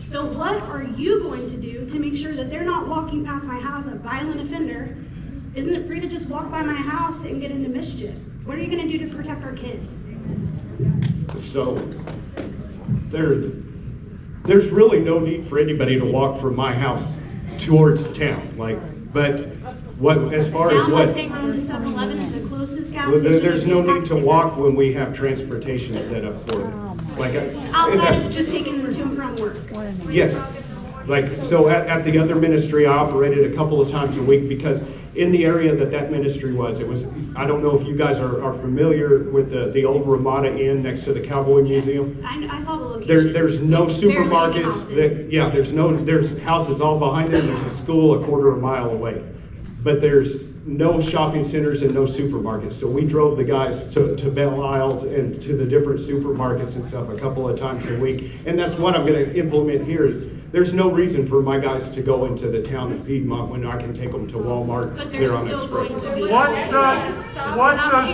So what are you going to do to make sure that they're not walking past my house, a violent offender? Isn't it free to just walk by my house and get into mischief? What are you gonna do to protect our kids? So there's really no need for anybody to walk from my house towards town, but as far as Down what? Mustang Road to 7-Eleven is the closest gas station. There's no need to walk when we have transportation set up for them. Outside of just taking them to and from work. Yes. So at the other ministry, I operated a couple of times a week because in the area that ministry was, I don't know if you guys are familiar with the old Ramada Inn next to the Cowboy Museum. I saw the location. There's no supermarkets. There's houses all behind there. There's a school a quarter of a mile away. But there's no shopping centers and no supermarkets. So we drove the guys to Belle Isle and to the different supermarkets and stuff a couple of times a week. And that's what I'm going to implement here is there's no reason for my guys to go into the town of Piedmont when I can take them to Walmart. But they're on still going Express. to be. What's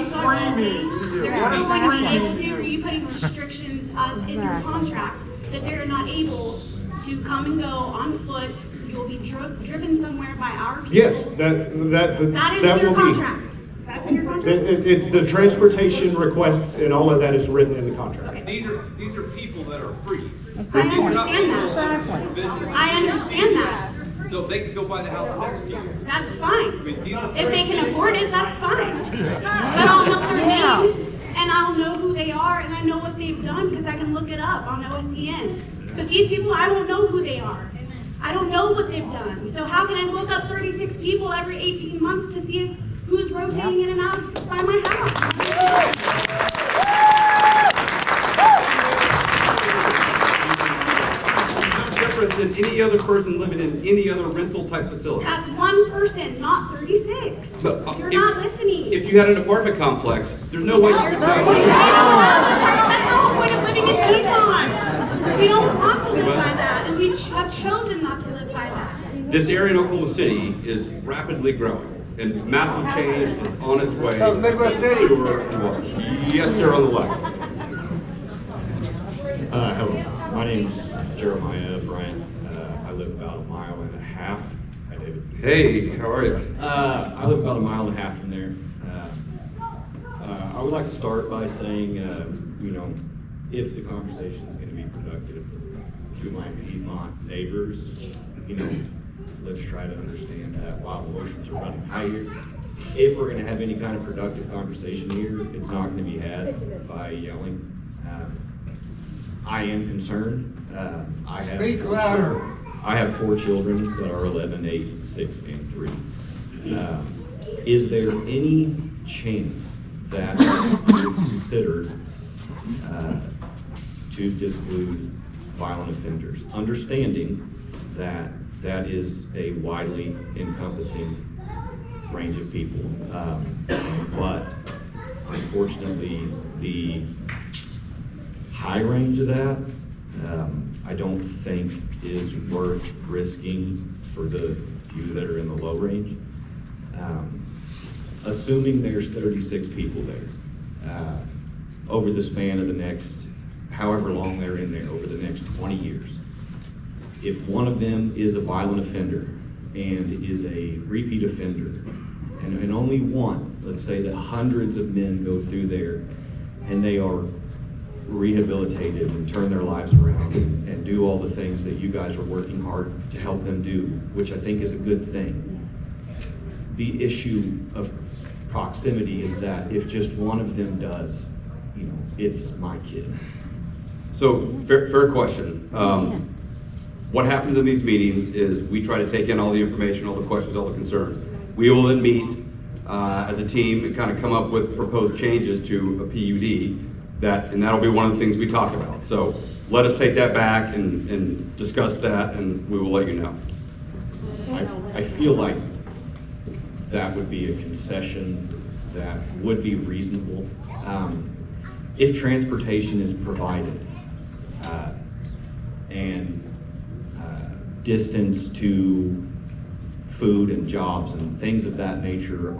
screaming? They're still going to be able to, are you putting restrictions in your contract that they're not able to come and go on foot? You will be driven somewhere by our people. Yes, that is in your will contract. That's in your contract? The transportation requests and all of that is written in the contract. Okay. These are people that are free. I understand that. I understand that. So they can go buy the house next to you. That's fine. These are If they can friends. afford it, that's fine. But I'll know their name, and I'll know who they are, and I know what they've done because I can look it up on OSCN. But these people, I won't know who they are. I don't know what they've done. So how can I look up 36 people every 18 months to see who's rotating in and out by my house? Different than any other person living in any other rental type facility. That's one person, not 36. So, You're not listening. If you had an apartment complex, there's no way you could know. That's the whole point of living in Piedmont. We don't want to live by that, and we have chosen not to live by that. This area in Oklahoma City is rapidly growing. And massive change is on its way. Sounds Midwest City. Sure it will. Yes, sir, on the left. Hello, my name's Jeremiah Bryant. I live about a mile and a half. Hi, David. Hey, how are you? I live about a mile and a half from there. I would like to start by saying, if the conversation is going to be productive to my Piedmont neighbors, let's try to understand that while emotions are running high here, if we're going to have any kind of productive conversation here, it's not going to be had by yelling. I am concerned. Speak louder. I have 4 children that are 11, 8, 6, and 3. Is there any chance that you consider to disclude violent offenders, understanding that that is a widely encompassing range of people, but unfortunately the high range of that I don't think is worth risking for the few that are in the low range. Assuming there's 36 people there, over the span of the next, however long they're in there, over the next 20 years, if one of them is a violent offender and is a repeat offender, and only one, let's say that hundreds of men go through there and they are rehabilitated and turn their lives around and do all the things that you guys are working hard to help them do, which I think is a good thing. The issue of proximity is that if just one of them does, it's my kids. So, fair question. What happens in these meetings is we try to take in all the information, all the questions, all the concerns. We will then meet as a team and kind of come up with proposed changes to a PUD, and that'll be one of the things we talk about. So let us take that back and discuss that, and we will let you know. I feel like that would be a concession that would be reasonable. If transportation is provided and distance to food and jobs and things of that nature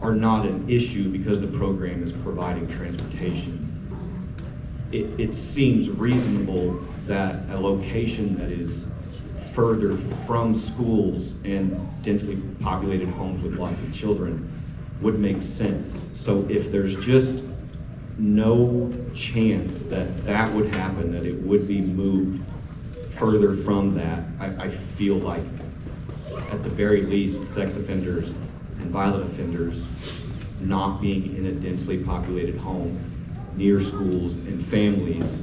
are not an issue because the program is providing transportation, it seems reasonable that a location that is further from schools and densely populated homes with lots of children would make sense. So if there's just no chance that that would happen, that it would be moved further from that, I feel like at the very least sex offenders and violent offenders not being in a densely populated home near schools and families,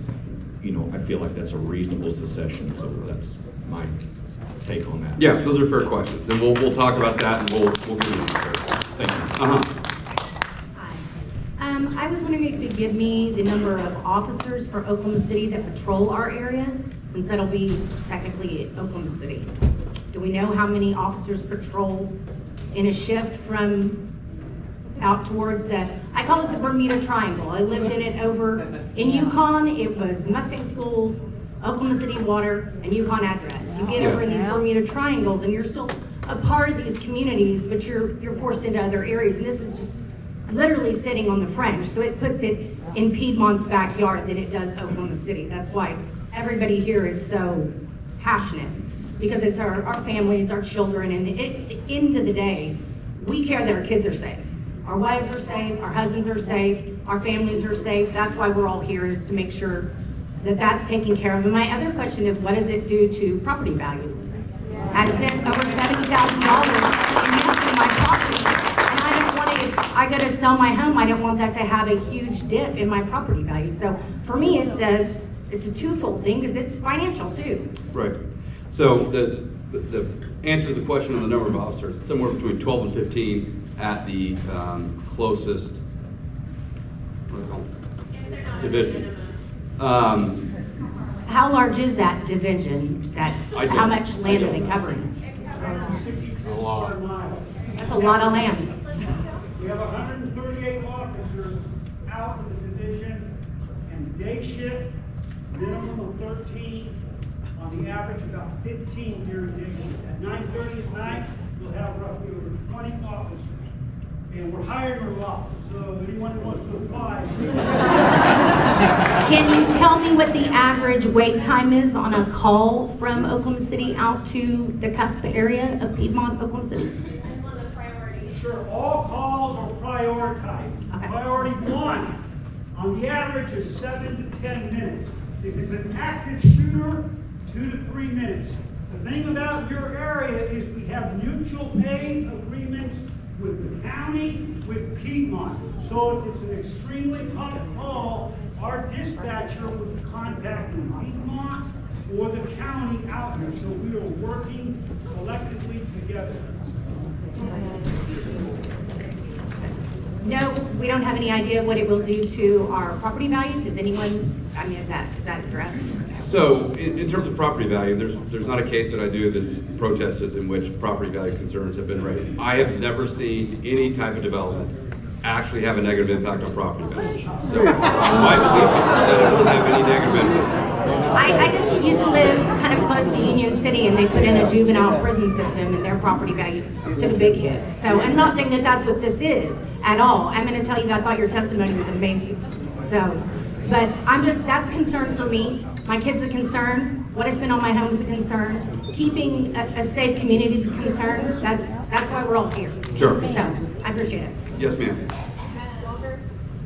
I feel like that's a reasonable secession. So that's my take on that. Yeah, those are fair questions, and we'll talk about that, and we'll get into it. Thank you. I was wondering if you could give me the number of officers for Oklahoma City that patrol our area, since that'll be technically Oklahoma City. Do we know how many officers patrol in a shift from out towards I call it the Bermuda Triangle. I lived in it over in Yukon. It was Mustang Schools, Oklahoma City Water, and Yukon Address. You get over in these Bermuda Triangles and you're still a part of these communities, but you're forced into other areas. And this is just literally sitting on the fringe. So it puts it in Piedmont's backyard than it does Oklahoma City. That's why everybody here is so passionate, because it's our families, our children, and at the end of the day, we care that our kids are safe. Our wives are safe, our husbands are safe, our families are safe. That's why we're all here, is to make sure that that's taken care of. And my other question is, what does it do to property value? I spent over $70,000 in my property, and I don't want to, if I go to sell my home, I don't want that to have a huge dip in my property value. So for me, it's a twofold thing, because it's financial too. Right. So the answer to the question on the number of officers, somewhere between 12 and 15 at the closest division. How large is that division? How much land are they covering? A lot. That's a lot of land. We have 138 officers out of the division, and day shift, minimum of 13, on the average about 15 during day shift. At 9:30 at night, we'll have roughly over 20 officers. And we're hiring a lot, so anyone who wants to apply. Can you tell me what the average wait time is on a call from Oklahoma City out to the cusp area of Piedmont, Oklahoma City? Sure, all calls are prioritized. Okay. Priority 1, on the average, is 7 to 10 minutes. If it's an active shooter, 2 to 3 minutes. The thing about your area is we have mutual aid agreements with the county, with Piedmont. So if it's an extremely hot call, our dispatcher will be contacting Piedmont or the county out here. So we are working collectively together. No, we don't have any idea what it will do to our property value. Does anyone, I mean, is that addressed? So, in terms of property value, there's not a case that I do that's protested in which property value concerns have been raised. I have never seen any type of development actually have a negative impact on property value. So, I believe that it won't have any negative impact. I just used to live kind of close to Union City, and they put in a juvenile prison system, and their property value took a big hit. So I'm not saying that that's what this is at all. I'm going to tell you that I thought your testimony was amazing. So, but that's a concern for me. My kids are concerned. What I spend on my home is a concern. Keeping a safe community is a concern. That's why we're all here. Sure. So I appreciate it. Yes, ma'am.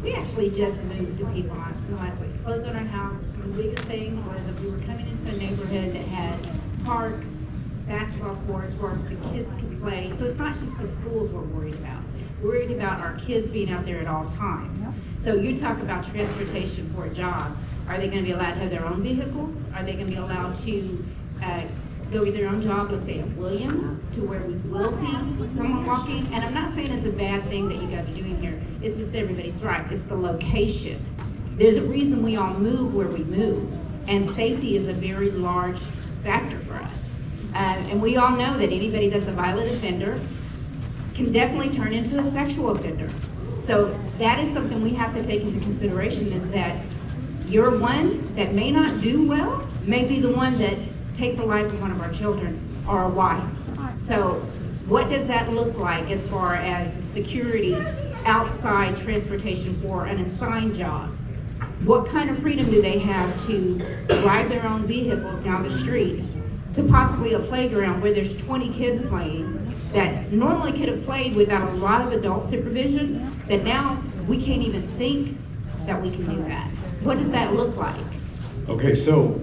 We actually just moved to Piedmont in the last week, closed on our house. The biggest thing was if we were coming into a neighborhood that had parks, basketball courts where the kids could play. So it's not just the schools we're worried about. We're worried about our kids being out there at all times. So you talk about transportation for a job. Are they going to be allowed to have their own vehicles? Are they going to be allowed to go get their own job, let's say at Williams, to where we will see someone walking? And I'm not saying it's a bad thing that you guys are doing here. It's just everybody's right. It's the location. There's a reason we all move where we move. And safety is a very large factor for us. And we all know that anybody that's a violent offender can definitely turn into a sexual offender. So that is something we have to take into consideration, is that you're one that may not do well, may be the one that takes the life of one of our children or a wife. So what does that look like as far as the security outside transportation for an assigned job? What kind of freedom do they have to drive their own vehicles down the street to possibly a playground where there's 20 kids playing that normally could have played without a lot of adult supervision, that now we can't even think that we can do that? What does that look like? Okay, so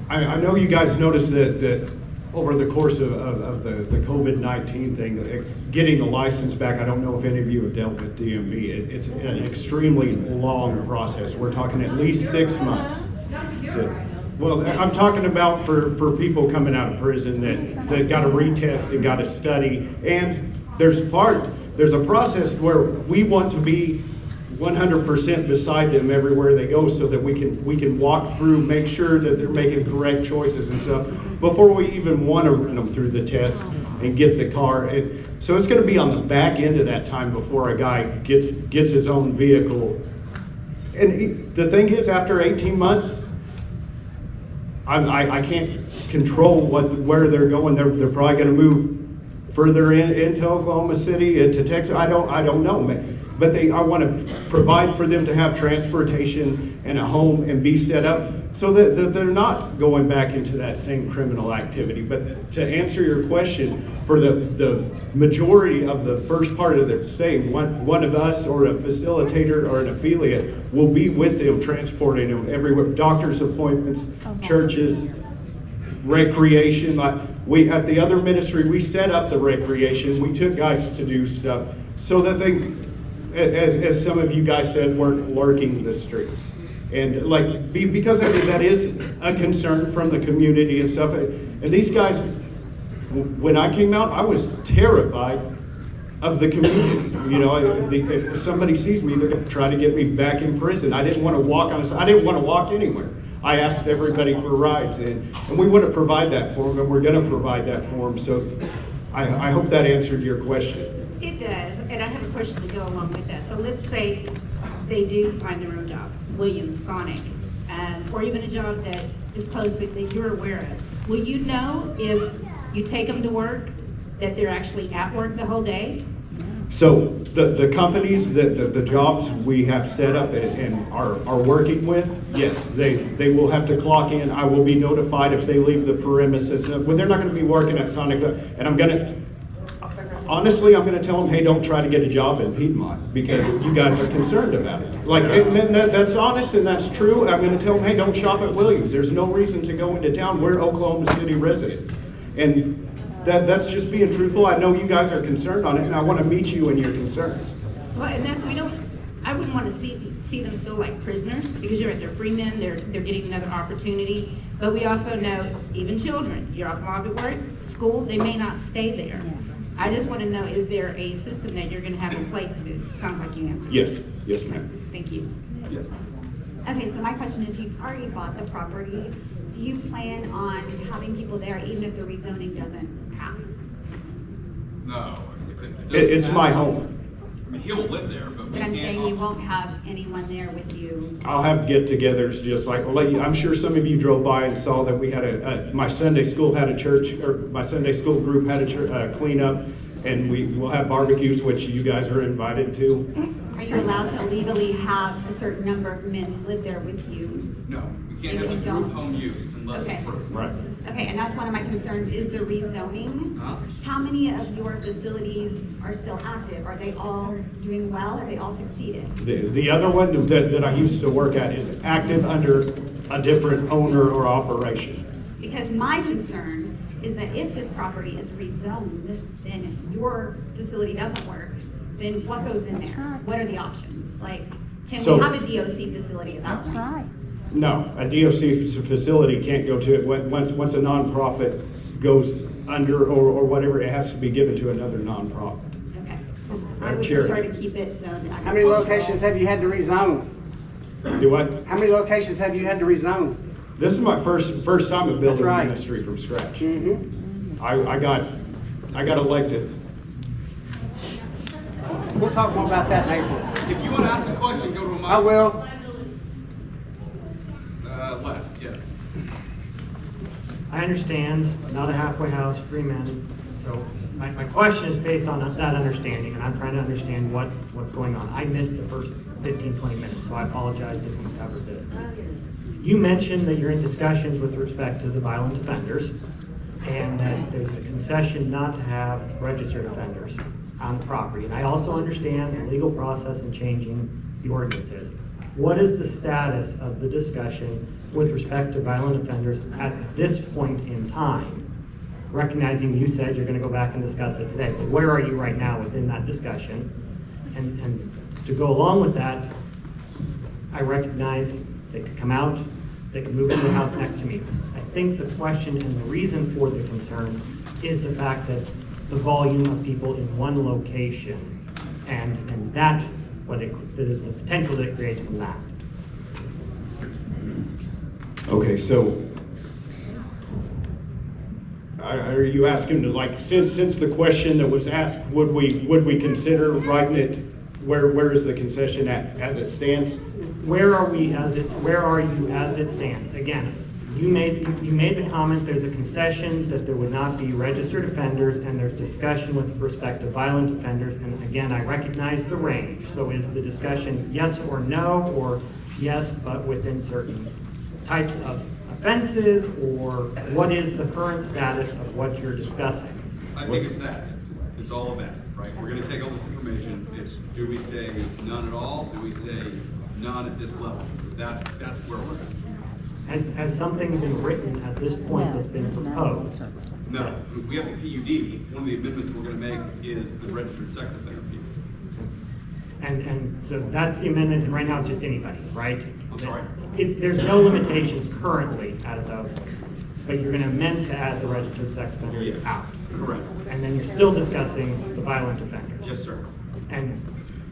I know you guys noticed that over the course of the COVID-19 thing, it's getting a license back. I don't know if any of you have dealt with DMV. It's an extremely long process. We're talking at least 6 months. Well, I'm talking about for people coming out of prison that got to retest and got to study. And there's a process where we want to be 100% beside them everywhere they go, so that we can walk through, make sure that they're making correct choices and stuff before we even want to run them through the test and get the car. So it's going to be on the back end of that time before a guy gets his own vehicle. And the thing is, after 18 months, I can't control where they're going. They're probably going to move further into Oklahoma City, into Texas. I don't know. But I want to provide for them to have transportation and a home and be set up so that they're not going back into that same criminal activity. But to answer your question, for the majority of the first part of their stay, one of us or a facilitator or an affiliate will be with them, transporting them everywhere. Doctor's appointments, churches, recreation. We at the other ministry, we set up the recreation. We took guys to do stuff so that they, as some of you guys said, weren't lurking the streets. And because I think that is a concern from the community and stuff. And these guys, when I came out, I was terrified of the community. You know, if somebody sees me, they're going to try to get me back in prison. I didn't want to walk I didn't want to walk anywhere. I asked everybody for rides, and we want to provide that for them, and we're going to provide that for them. So I hope that answered your question. It does, and I have a question to go along with that. So let's say they do find their own job, Williams, Sonic, or even a job that is close but that you're aware of. Will you know if you take them to work that they're actually at work the whole day? So the companies that the jobs we have set up and are working with, yes, they will have to clock in. I will be notified if they leave the premises. Well, they're not gonna be working at Sonic, and honestly, I'm gonna tell them, hey, don't try to get a job in Piedmont because you guys are concerned about it. Like, and that's honest and that's true. I'm gonna tell them, hey, don't shop at Williams. There's no reason to go into town. We're Oklahoma City residents. And that's just being truthful. I know you guys are concerned on it, and I want to meet you in your concerns. Well, and that's, I wouldn't want to see them feel like prisoners, because you're at their free men, they're getting another opportunity. But we also know, even children, you're off at work, school, they may not stay there. I just want to know, is there a system that you're going to have in place? It sounds like you answered. Yes, yes, ma'am. Thank you. Yes. Okay, so my question is, you've already bought the property. Do you plan on having people there even if the rezoning doesn't pass? No. It's my home. I mean, he'll live there, but we But can't. I'm saying you won't have anyone there with you. I'll have get-togethers just like, I'm sure some of you drove by and saw that we had my Sunday school had a church, or my Sunday school group had a cleanup, and we will have barbecues, which you guys are invited to. Are you allowed to legally have a certain number of men live there with you? No, we can't If have you a don't- group home use unless Okay. it's approved. Right. Okay, and that's one of my concerns, is the rezoning. Huh? How many of your facilities are still active? Are they all doing well? Have they all succeeded? The other one that I used to work at is active under a different owner or operation. Because my concern is that if this property is rezoned, then your facility doesn't work, then what goes in there? What are the options? Like, can So- we have a DOC facility at that point? No, a DOC facility can't go to it. Once a nonprofit goes under or whatever, it has to be given to another nonprofit. Okay, 'cause I would Charity. prefer to keep it zoned How many locations have you had to rezone? Do what? How many locations have you had to rezone? This is my first time of building a right. ministry from scratch. Mm-hmm. I got elected. We'll talk more about that in April. If you want to ask a question, go to a mic. I will. Left, yes. I understand, not a halfway house, free men. So my question is based on that understanding, and I'm trying to understand what's going on. I missed the first 15, 20 minutes, so I apologize if we covered this. You mentioned that you're in discussions with respect to the violent offenders, and that there's a concession not to have registered offenders on the property. And I also understand the legal process in changing the ordinances. What is the status of the discussion with respect to violent offenders at this point in time? Recognizing you said you're going to go back and discuss it today, but where are you right now within that discussion? And to go along with that, I recognize they could come out, they could move into the house next to me. I think the question and the reason for the concern is the fact that the volume of people in one location and that, the potential that it creates from that. Okay, so are you asking to, like, since the question that was asked, would we consider writing it, where is the concession at as it stands? Where are you as it stands? Again, you made the comment there's a concession that there would not be registered offenders, and there's discussion with respect to violent offenders, and again, I recognize the range. So is the discussion yes or no, or yes, but within certain types of offenses, or what is the current status of what you're discussing? I think it's that. It's all of that, right? We're gonna take all this information. It's, do we say none at all? Do we say none at this level? That's where we're at. Has something been written at this point that's been proposed? No, we have the PUD. One of the amendments we're gonna make is the registered sex offender piece. And so that's the amendment, and right now it's just anybody, right? I'm sorry? There's no limitations currently as of, but you're gonna amend to add the registered sex offenders Yes. out. Correct. And then you're still discussing the violent offenders. Yes, sir. And,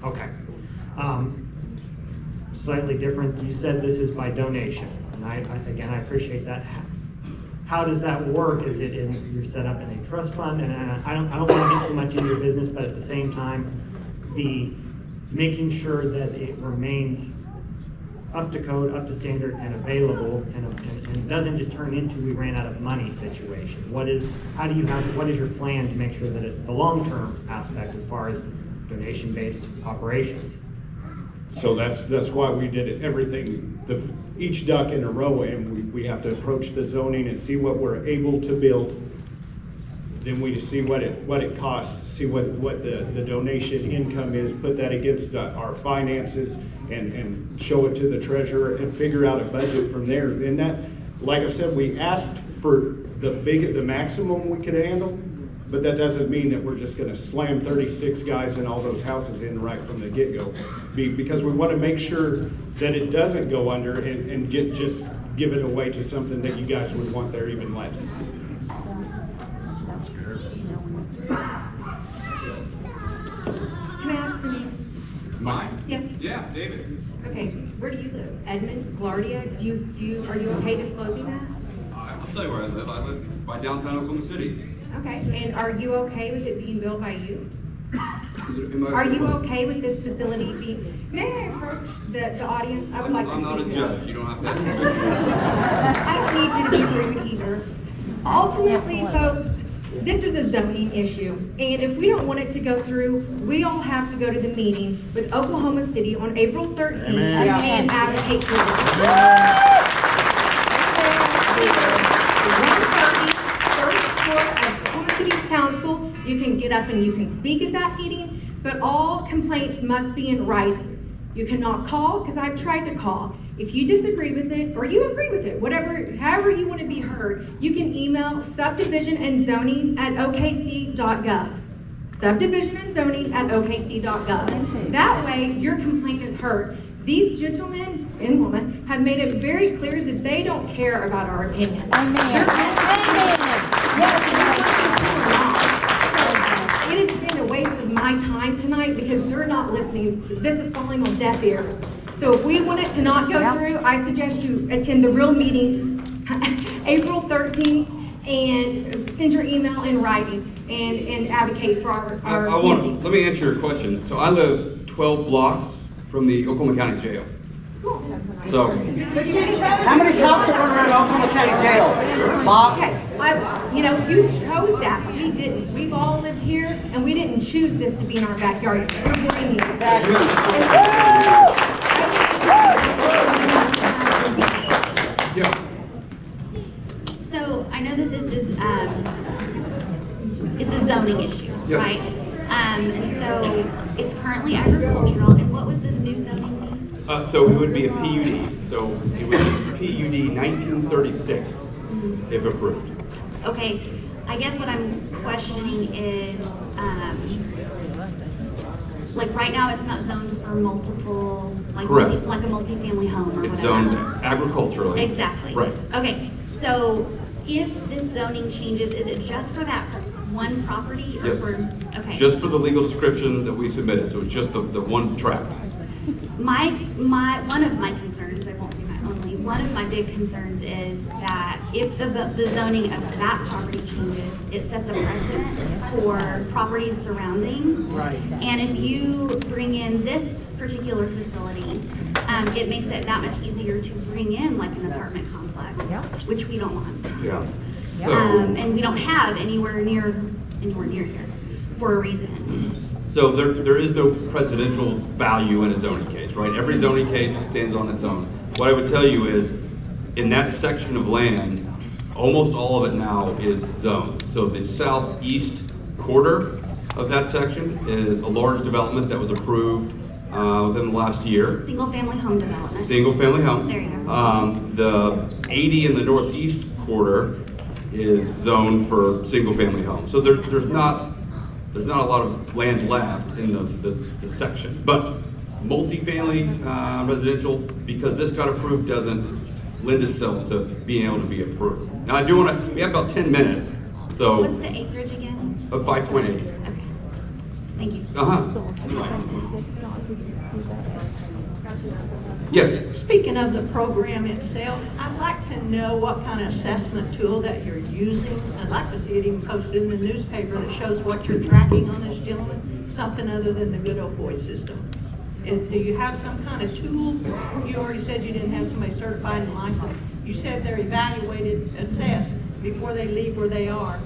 okay. Slightly different, you said this is by donation, and again, I appreciate that. How does that work? Is it you're set up in a trust fund? And I don't want to get too much into your business, but at the same time, the making sure that it remains up to code, up to standard, and available, and doesn't just turn into we ran out of money situation? What is your plan to make sure that the long-term aspect as far as donation-based operations? So that's why we did it, everything, each duck in a row, and we have to approach the zoning and see what we're able to build. Then we see what it costs, see what the donation income is, put that against our finances, and show it to the treasurer and figure out a budget from there. And that, like I said, we asked for the maximum we could handle, but that doesn't mean that we're just gonna slam 36 guys in all those houses in right from the get-go. Because we wanna make sure that it doesn't go under and just give it away to something that you guys would want there even less. Can I ask your name? Mine? Yes. Yeah, David. Okay, where do you live? Edmond, Galardia? Are you okay disclosing that? I'll tell you where I live. I live by downtown Oklahoma City. Okay, and are you okay with it being built by you? Am I- Are you okay with this facility being, may I approach the audience? I would like to I'm not a speak to them. judge. You don't have to. I don't need you to be rude either. Ultimately, folks, this is a zoning issue, and if we don't want it to go through, we all have to go to the meeting with Oklahoma City on April 13th and advocate for this. 1:30, first floor of Oklahoma City Council. You can get up and you can speak at that meeting, but all complaints must be in writing. You cannot call, because I've tried to call. If you disagree with it, or you agree with it, however you want to be heard, you can email subdivisionandzoning@okc.gov. Subdivisionandzoning@okc.gov. That way, your complaint is heard. These gentlemen and women have made it very clear that they don't care about our opinion. It has been a waste of my time tonight because they're not listening. This is falling on deaf ears. So if we want it to not go through, I suggest you attend the real meeting, April 13th, and send your email in writing and advocate for our community. Let me answer your question. So I live 12 blocks from the Oklahoma County Jail. So, How many cops are running around Oklahoma County Jail? Bob? Okay, you chose that, we didn't. We've all lived here, and we didn't choose this to be in our backyard. We're blaming you. So I know that this is, it's a zoning issue, Yes. right? And so it's currently agricultural, and what would the new zoning be? so it would be a PUD. So it would be PUD 1936 if approved. Okay, I guess what I'm questioning is, like right now it's not zoned for multiple, Correct. like a multifamily home or whatever. It's zoned agriculturally. Exactly. Right. Okay, so if this zoning changes, is it just for that one property or Yes. for, okay. Just for the legal description that we submitted, so it's just the one tract. One of my concerns, I won't say my only, one of my big concerns is that if the zoning of that property changes, it sets a precedent for properties surrounding. Right. And if you bring in this particular facility, it makes it that much easier to bring in like an apartment complex, which we don't want. Yeah. So, And we don't have anywhere near here for a reason. so there is no precedential value in a zoning case, right? Every zoning case stands on its own. What I would tell you is, in that section of land, almost all of it now is zoned. So the southeast quarter of that section is a large development that was approved within the last year. Single family home development. Single family home. There you go. The 80 in the northeast quarter is zoned for single family homes. So there's not a lot of land left in the section. But multifamily residential, because this got approved, doesn't lend itself to being able to be approved. Now I do want to, we have about 10 minutes, so. What's the acreage again? Of 5.8. Okay, thank you. Yes. Speaking of the program itself, I'd like to know what kind of assessment tool that you're using. I'd like to see it even posted in the newspaper that shows what you're tracking on this gentleman, something other than the good old boy system. Do you have some kind of tool? You already said you didn't have somebody certified and licensed. You said they're evaluated, assessed before they leave where they are.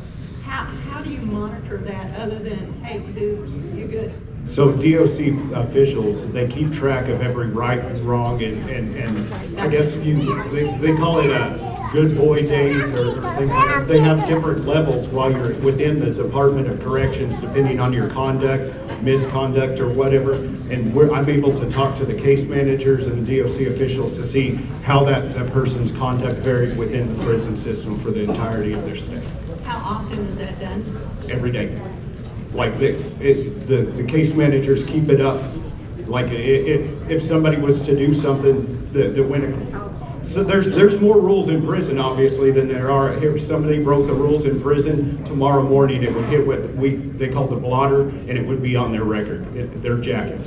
How do you monitor that other than, hey, dude, you're good? So DOC officials, they keep track of every right and wrong, and I guess they call it a good boy days or things like that. They have different levels while you're within the Department of Corrections, depending on your conduct, misconduct, or whatever. And I'm able to talk to the case managers and the DOC officials to see how that person's conduct varies within the prison system for the entirety of their stay. How often is that done? Every day. Like the case managers keep it up. Like if somebody was to do something that went, so there's more rules in prison obviously than there are. If somebody broke the rules in prison, tomorrow morning it would hit what they call the blotter, and it would be on their record, their jacket.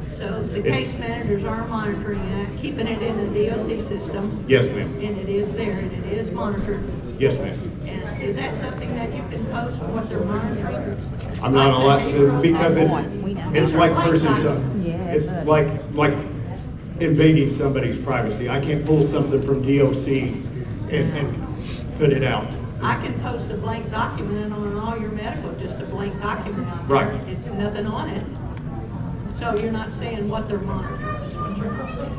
So the case managers are monitoring that, keeping it in the DOC system. Yes, ma'am. And it is there and it is monitored. Yes, ma'am. And is that something that you can post what they're monitoring? I'm not allowed because it's like it's like invading somebody's privacy. I can't pull something from DOC and put it out. I can post a blank document on all your medical, just a blank document on there. Right. It's nothing on it. So you're not saying what they're monitoring, is what you're saying.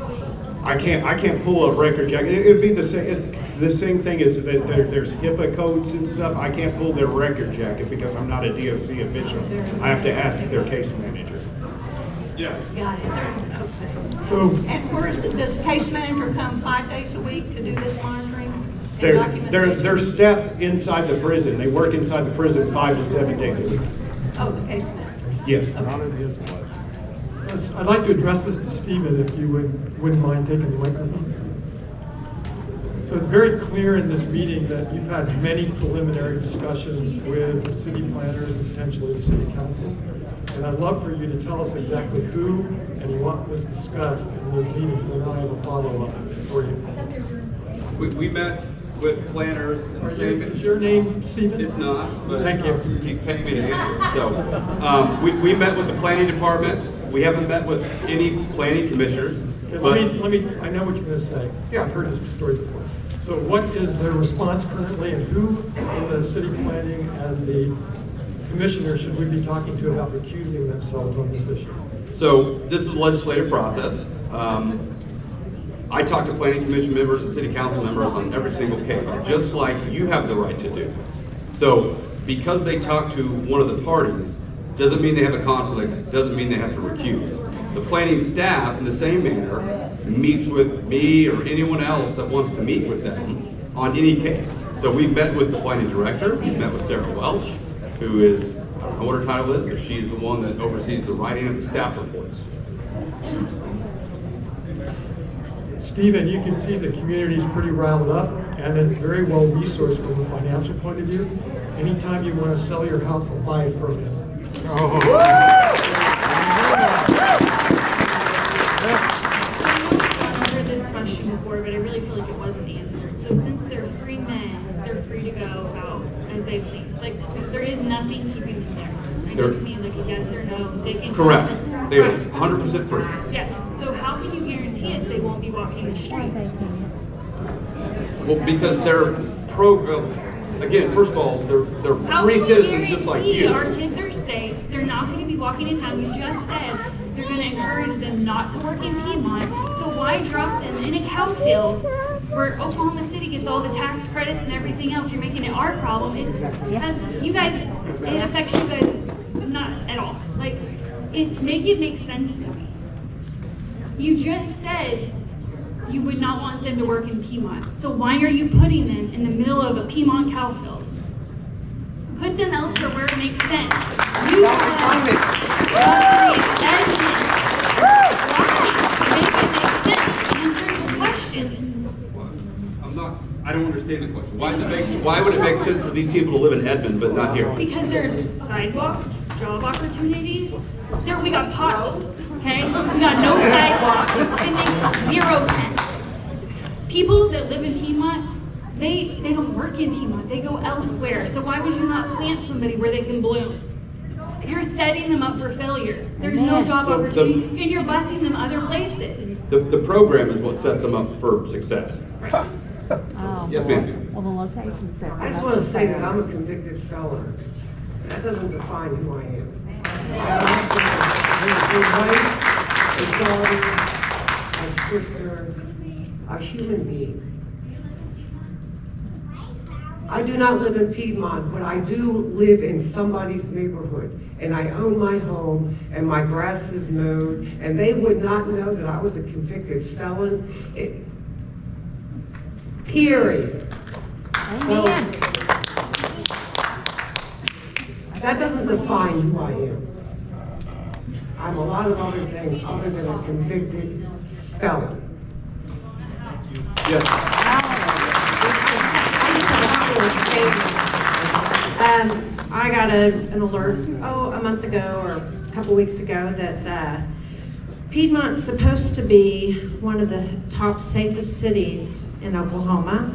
I can't pull a record jacket. It would be the same. It's the same thing as that there's HIPAA codes and stuff. I can't pull their record jacket because I'm not a DOC official. I have to ask their case manager. Yeah. Got it. Okay. So And does case manager come 5 days a week to do this monitoring and documentation? they're staff inside the prison. They work inside the prison 5 to 7 days a week. Oh, the case manager. Yes. I'd like to address this to Stephen, if you wouldn't mind taking the microphone. So it's very clear in this meeting that you've had many preliminary discussions with city planners and potentially the city council. And I'd love for you to tell us exactly who and what was discussed in those meetings, and I have a follow-up for you. We met with planners. Is your name Stephen? It's not, but Thank you. He's paying me to answer. So we met with the planning department. We haven't met with any planning commissioners. Okay, let me, I know what you're going to say. Yeah. I've heard this story before. So what is their response currently, and who in the city planning and the commissioner should we be talking to about recusing themselves on this issue? So this is a legislative process. I talk to planning commission members and city council members on every single case, just like you have the right to do. So because they talk to one of the parties, doesn't mean they have a conflict, doesn't mean they have to recuse. The planning staff, in the same manner, meets with me or anyone else that wants to meet with them on any case. So we've met with the planning director, we've met with Sarah Welch, who is, I don't know what her title is, but she's the one that oversees the writing of the staff reports. Stephen, you can see the community is pretty riled up, and it's very well resourced from a financial point of view. Anytime you want to sell your house, I'll buy it from you. I've heard this question before, but I really feel like it wasn't answered. So since they're free men, they're free to go out as they please. Like, there is nothing keeping them there. I just mean like a yes or no. They can. Correct. They are 100% free. Yes. So how can you guarantee us they won't be walking the streets? Well, because they're again, first of all, they're free citizens just like you. Our kids are safe. They're not going to be walking in town. You just said you're going to encourage them not to work in Piedmont. So why drop them in a cow field where Oklahoma City gets all the tax credits and everything else? You're making it our problem. It affects you guys not at all. Like, it makes sense to me. You just said you would not want them to work in Piedmont. So why are you putting them in the middle of a Piedmont cow field? Put them elsewhere where it makes sense. You have make it make sense. Answer the questions. I don't understand the question. Why would it make sense for these people to live in Edmond but not here? Because there's sidewalks, job opportunities. We got potholes, okay? We got no sidewalks. It makes 0 sense. People that live in Piedmont, they don't work in Piedmont. They go elsewhere. So why would you not plant somebody where they can bloom? You're setting them up for failure. There's no job So- opportunity, and you're busing them other places. The program is what sets them up for success. Yes, ma'am. Well, the location says. I just want to say that I'm a convicted felon. That doesn't define who I am. I also a wife, a daughter, a sister, a human being. I do not live in Piedmont, but I do live in somebody's neighborhood. And I own my home, and my grass is mowed, and they would not know that I was a convicted felon. Period. So, that doesn't define who I am. I'm a lot of other things other than a convicted felon. Yes. I just have a couple of statements. I got an alert, a month ago or a couple weeks ago that Piedmont's supposed to be one of the top safest cities in Oklahoma.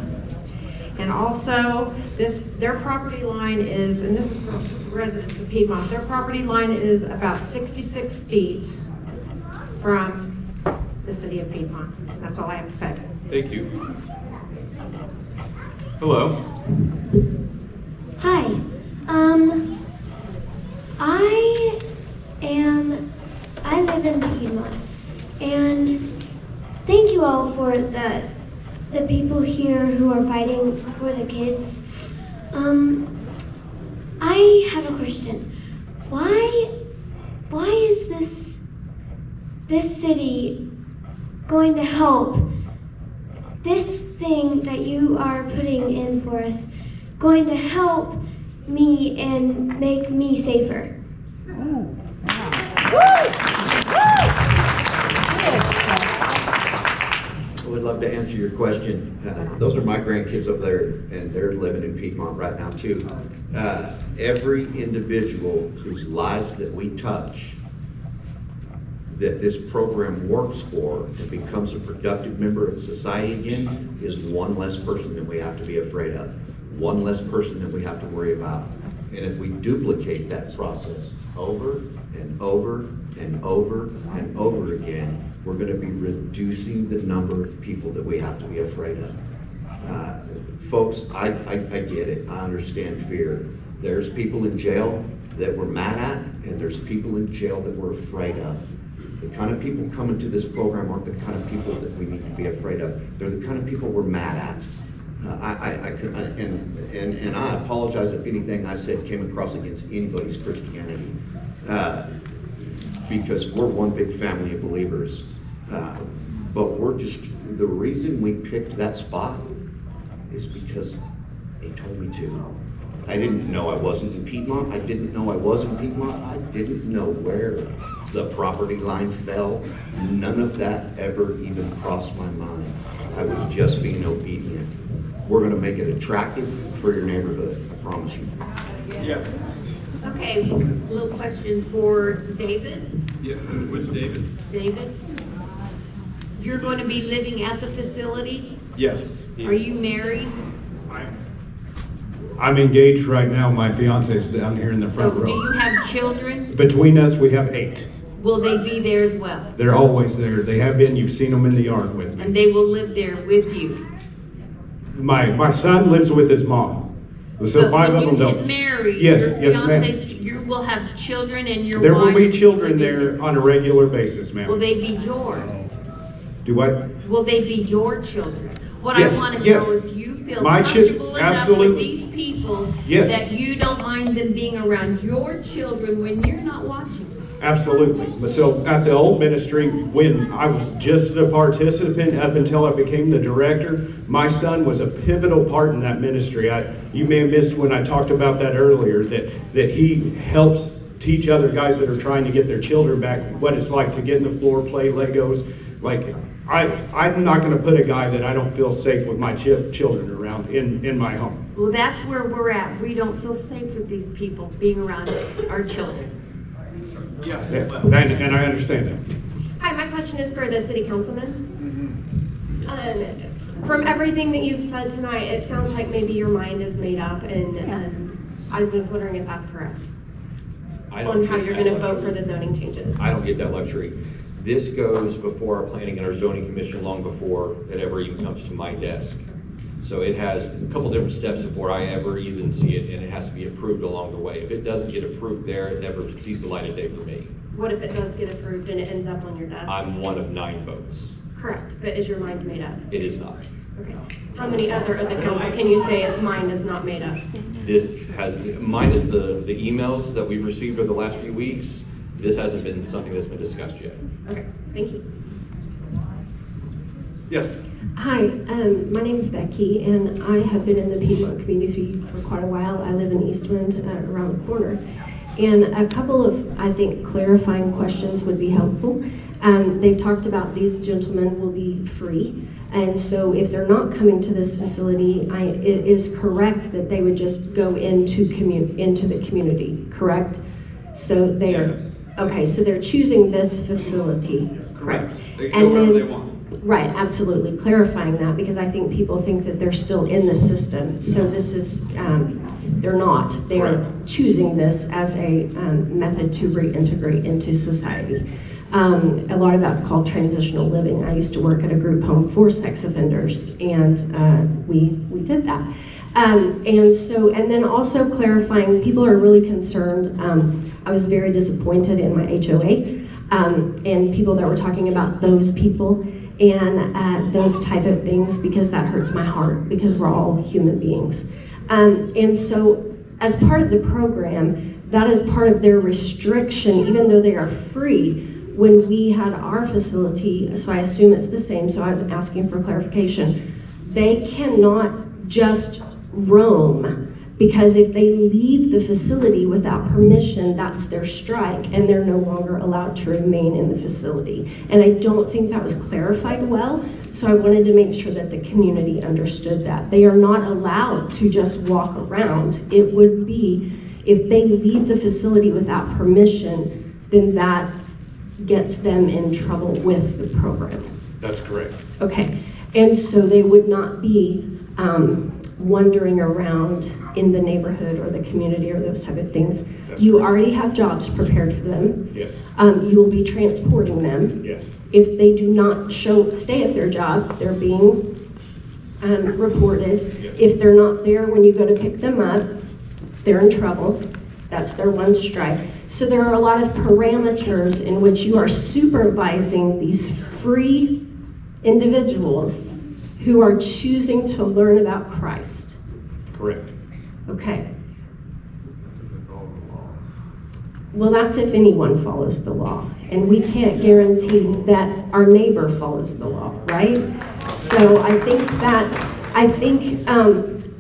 And also, their property line is, and this is for residents of Piedmont, their property line is about 66 feet from the city of Piedmont. That's all I have to say. Thank you. Hello. Hi. I live in Piedmont, and thank you all for the people here who are fighting for the kids. I have a question. Why is this city going to help this thing that you are putting in for us going to help me and make me safer? I would love to answer your question. Those are my grandkids up there, and they're living in Piedmont right now too. Every individual whose lives that we touch, that this program works for and becomes a productive member of society again, is one less person that we have to be afraid of, one less person that we have to worry about. And if we duplicate that process over and over and over and over again, we're going to be reducing the number of people that we have to be afraid of. Folks, I get it. I understand fear. There's people in jail that we're mad at, and there's people in jail that we're afraid of. The kind of people coming to this program aren't the kind of people that we need to be afraid of. They're the kind of people we're mad at. And I apologize if anything I said came across against anybody's Christianity, because we're one big family of believers. But the reason we picked that spot is because they told me to. I didn't know I wasn't in Piedmont. I didn't know I was in Piedmont. I didn't know where the property line fell. None of that ever even crossed my mind. I was just being obedient. We're going to make it attractive for your neighborhood, I promise you. Yeah. Okay, little question for David. Yeah, which David? David, you're going to be living at the facility? Yes. Are you married? I'm engaged right now. My fiance's down here in the So front do row. you have children? Between us, we have 8. Will they be there as well? They're always there. They have been. You've seen them in the yard with me. And they will live there with you? My son lives with his mom. So 5 of them When you don't. get married, Yes, your yes, ma'am. fiance's, you will have children and your There will wife be children living there on a regular basis, Will ma'am. they be yours? Do what? Will they be your children? What Yes, I want to yes. know is you feel My comfortable enough with absolutely. these people Yes. that you don't mind them being around your children when you're not watching. Absolutely. So at the old ministry, when I was just a participant up until I became the director, my son was a pivotal part in that ministry. You may have missed when I talked about that earlier, that he helps teach other guys that are trying to get their children back what it's like to get in the floor, play Legos. Like, I'm not going to put a guy that I don't feel safe with my children around in my home. Well, that's where we're at. We don't feel safe with these people being around our children. Yeah, and I understand that. Hi, my question is for the city councilman. From everything that you've said tonight, it sounds like maybe your mind is made up, and I was wondering if that's correct. on how you're gonna vote for the zoning changes? I don't get that luxury. This goes before our planning and our zoning commission long before it ever even comes to my desk. So it has a couple different steps before I ever even see it, and it has to be approved along the way. If it doesn't get approved there, it never sees the light of day for me. What if it does get approved and it ends up on your desk? I'm one of 9 votes. Correct, but is your mind made up? It is not. Okay. How many other of the council can you say mine is not made up? This has, minus the emails that we've received over the last few weeks, this hasn't been something that's been discussed yet. Okay, thank you. Yes. Hi, my name is Becky, and I have been in the Piedmont community for quite a while. I live in Eastland, around the corner. And a couple of, I think, clarifying questions would be helpful. They've talked about these gentlemen will be free. And so if they're not coming to this facility, it is correct that they would just go into the community, correct? So they are, okay, so they're choosing this facility, correct? They can go wherever they want. Right, absolutely, clarifying that, because I think people think that they're still in the system. So this is, they're not. They are choosing this as a method to reintegrate into society. A lot of that's called transitional living. I used to work at a group home for sex offenders, and we did that. And then also clarifying, people are really concerned. I was very disappointed in my HOA, and people that were talking about those people and those type of things, because that hurts my heart, because we're all human beings. And so as part of the program, that is part of their restriction, even though they are free. When we had our facility, so I assume it's the same, so I'm asking for clarification, they cannot just roam, because if they leave the facility without permission, that's their strike, and they're no longer allowed to remain in the facility. And I don't think that was clarified well, so I wanted to make sure that the community understood that. They are not allowed to just walk around. It would be, if they leave the facility without permission, then that gets them in trouble with the program. That's correct. Okay, and so they would not be wandering around in the neighborhood or the community or those type of things. You already have jobs prepared for them. Yes. You will be transporting them. Yes. If they do not stay at their job, they're being reported. Yes. If they're not there when you go to pick them up, they're in trouble. That's their one strike. So there are a lot of parameters in which you are supervising these free individuals who are choosing to learn about Christ. Correct. Okay. Well, that's if anyone follows the law. And we can't guarantee that our neighbor follows the law, right? So I think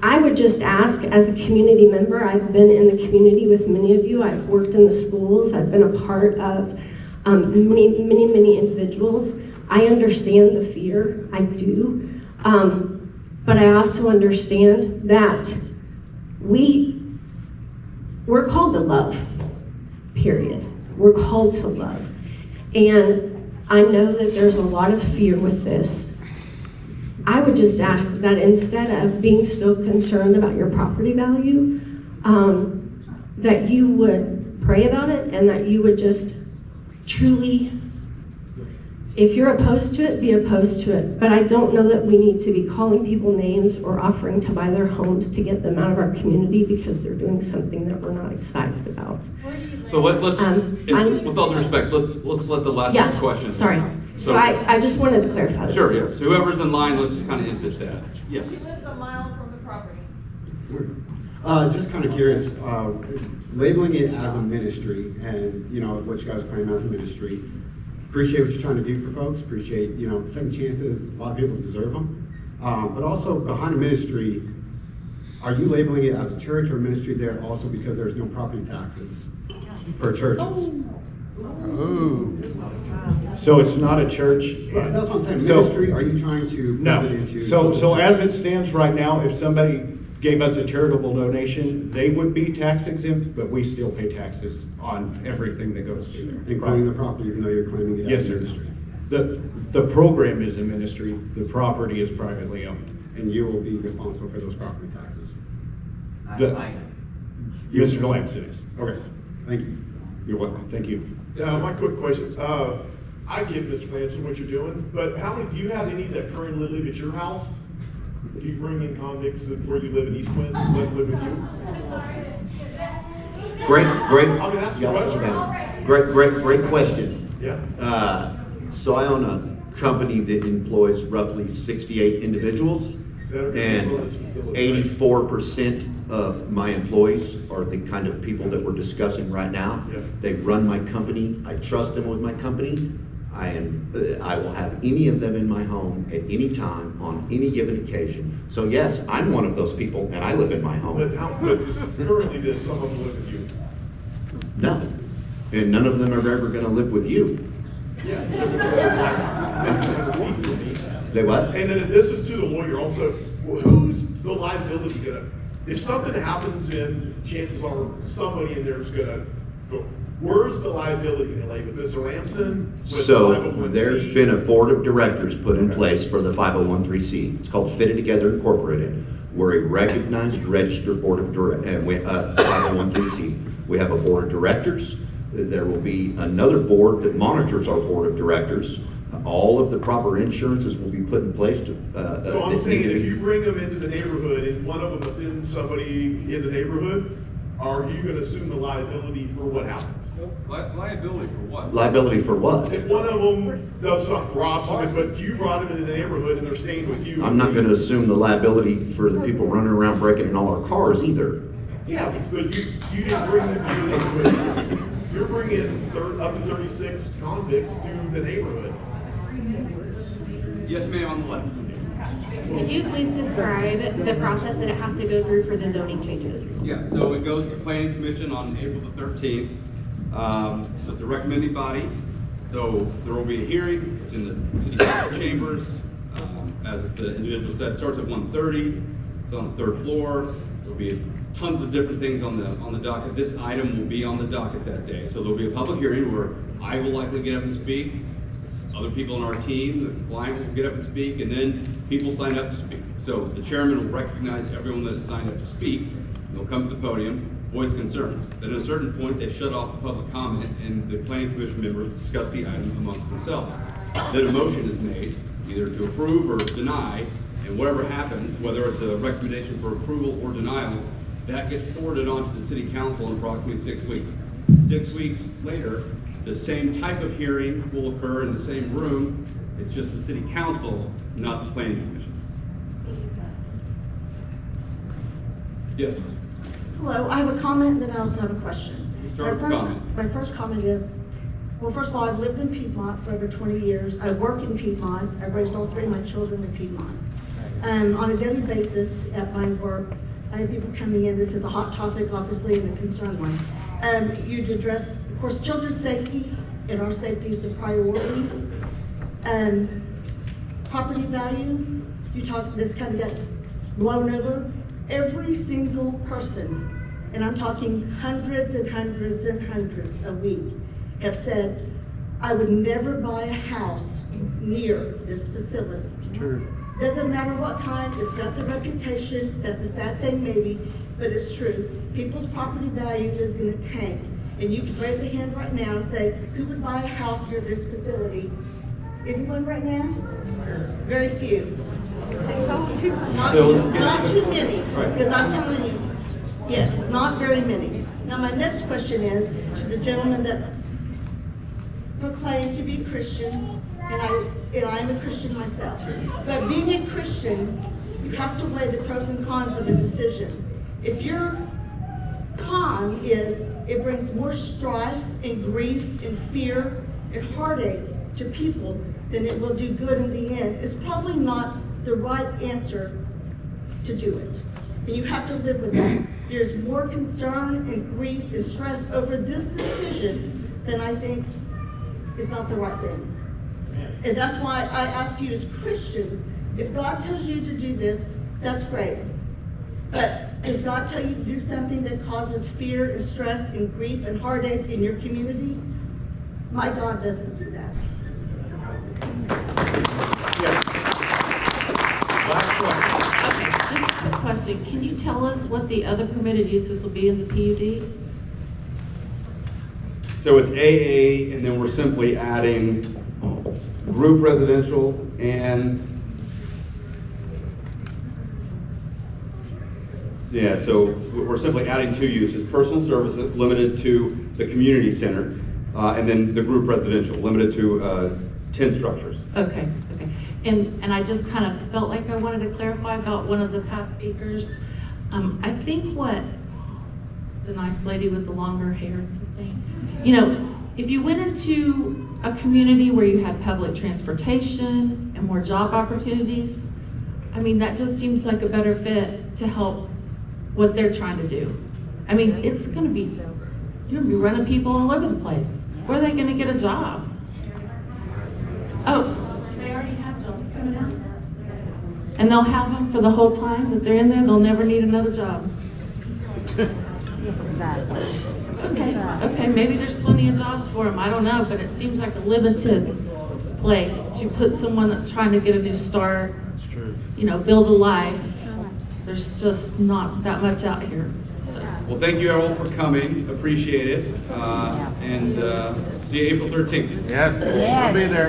I would just ask, as a community member, I've been in the community with many of you, I've worked in the schools, I've been a part of many individuals. I understand the fear, I do. But I also understand that we're called to love, period. We're called to love. And I know that there's a lot of fear with this. I would just ask that instead of being so concerned about your property value, that you would pray about it, and that you would just truly, if you're opposed to it, be opposed to it. But I don't know that we need to be calling people names or offering to buy their homes to get them out of our community because they're doing something that we're not excited about. So let's with all due respect, let's let the last question. Sorry. So I just wanted to clarify this. Sure, yes. Whoever's in line, let's just kind of hint at that. Yes. He lives a mile from the property. Just kind of curious, labeling it as a ministry, and you know what you guys claim as a ministry. Appreciate what you're trying to do for folks. Appreciate, you know, second chances. A lot of people deserve them. But also behind a ministry, are you labeling it as a church or ministry there also because there's no property taxes for churches? Oh. So it's not a church. Right, that's what I'm saying. Ministry, are you trying to No. build it into? So as it stands right now, if somebody gave us a charitable donation, they would be tax exempt, but we still pay taxes on everything that goes through there. Including the property, even though you're claiming it as a ministry. The program is a ministry, the property is privately owned. And you will be responsible for those property taxes? Mr. Lamson is. Okay, thank you. You're welcome, thank you. My quick question, I get Mr. Manson what you're doing, but how many, do you have any that currently live at your house? Do you bring in convicts where you live in East Wind, live with you? Great. I mean, that's the question. Great question. Yeah. So I own a company that employs roughly 68 individuals, and 84% of my employees are the kind of people that we're discussing right now. Yeah. They run my company. I trust them with my company. I will have any of them in my home at any time on any given occasion. So yes, I'm one of those people, and I live in my home. But currently, does some of them live with you? No, and none of them are ever going to live with you. Yeah. They what? And then this is to the lawyer also. Who's the liability gonna? If something happens, and chances are somebody in there is gonna go. Where's the liability gonna lay, with Mr. Lamson? With So 501c? there's been a board of directors put in place for the 501(c). It's called Fitted Together Incorporated. We're a recognized registered board of 501(c). We have a board of directors. There will be another board that monitors our board of directors. All of the proper insurances will be put in place to. So I'm saying, if you bring them into the neighborhood and one of them offends somebody in the neighborhood, are you gonna assume the liability for what happens? Liability for what? Liability for what? If one of them does something, robs somebody, but you brought them into the neighborhood and they're staying with you. I'm not going to assume the liability for the people running around breaking in all our cars either. Yeah, but you didn't bring them to the neighborhood. You're bringing up to 36 convicts to the neighborhood. Yes, ma'am, on the left. Could you please describe the process that it has to go through for the zoning changes? Yeah, so it goes to planning commission on April the 13th. It's a recommending body. So there will be a hearing. It's in the city council chambers. As the individual said, it starts at 1:30. It's on the 3rd floor. There'll be tons of different things on the docket. This item will be on the docket that day. So there'll be a public hearing where I will likely get up and speak. Other people on our team, the client will get up and speak, and then people sign up to speak. So the chairman will recognize everyone that has signed up to speak. They'll come to the podium, voice concerns. Then at a certain point, they shut off the public comment, and the planning commission members discuss the item amongst themselves. Then a motion is made, either to approve or deny, and whatever happens, whether it's a recommendation for approval or denial, that gets forwarded onto the city council in approximately 6 weeks. 6 weeks later, the same type of hearing will occur in the same room. It's just the city council, not the planning commission. Yes? Hello, I have a comment, and then I also have a question. Start with the comment. My first comment is, well, first of all, I've lived in Piedmont for over 20 years. I work in Piedmont. I've raised all 3 of my children in Piedmont. On a daily basis at my work, I have people coming in. This is a hot topic, obviously, and a concern one. You'd address, of course, children's safety, and our safety is the priority. Property value, you talk, this kind of got blown over. Every single person, and I'm talking hundreds and hundreds and hundreds a week, have said, I would never buy a house near this facility. It's true. Doesn't matter what kind, it's got the reputation, that's a sad thing maybe, but it's true. People's property value is gonna tank. And you could raise a hand right now and say, who would buy a house near this facility? Anyone right now? Very few. Not too many, because I'm telling you, yes, not very many. Now, my next question is to the gentleman that proclaim to be Christians, and I'm a Christian myself. But being a Christian, you have to weigh the pros and cons of a decision. If your con is it brings more strife and grief and fear and heartache to people than it will do good in the end, it's probably not the right answer to do it. And you have to live with that. There's more concern and grief and stress over this decision than I think is not the right thing. And that's why I ask you as Christians, if God tells you to do this, that's great. But does God tell you to do something that causes fear and stress and grief and heartache in your community? My God doesn't do that. Okay, just a quick question. Can you tell us what the other permitted uses will be in the PUD? So it's AA, and then we're simply adding group residential and, yeah, so we're simply adding two uses: personal services limited to the community center, and then the group residential limited to 10 structures. Okay, okay. And I just kind of felt like I wanted to clarify about one of the past speakers. I think what the nice lady with the longer hair is saying, you know, if you went into a community where you had public transportation and more job opportunities, I mean, that just seems like a better fit to help what they're trying to do. I mean, it's gonna be, you're gonna be running people all over the place. Where are they gonna get a job? Oh, they already have jobs coming in. And they'll have them for the whole time that they're in there, they'll never need another job. Okay, maybe there's plenty of jobs for them, I don't know, but it seems like a limited place to put someone that's trying to get a new start, you know, build a life. There's just not that much out here, so. Well, thank you all for coming, appreciate it, and see you April 13th. Yes, I'll be there.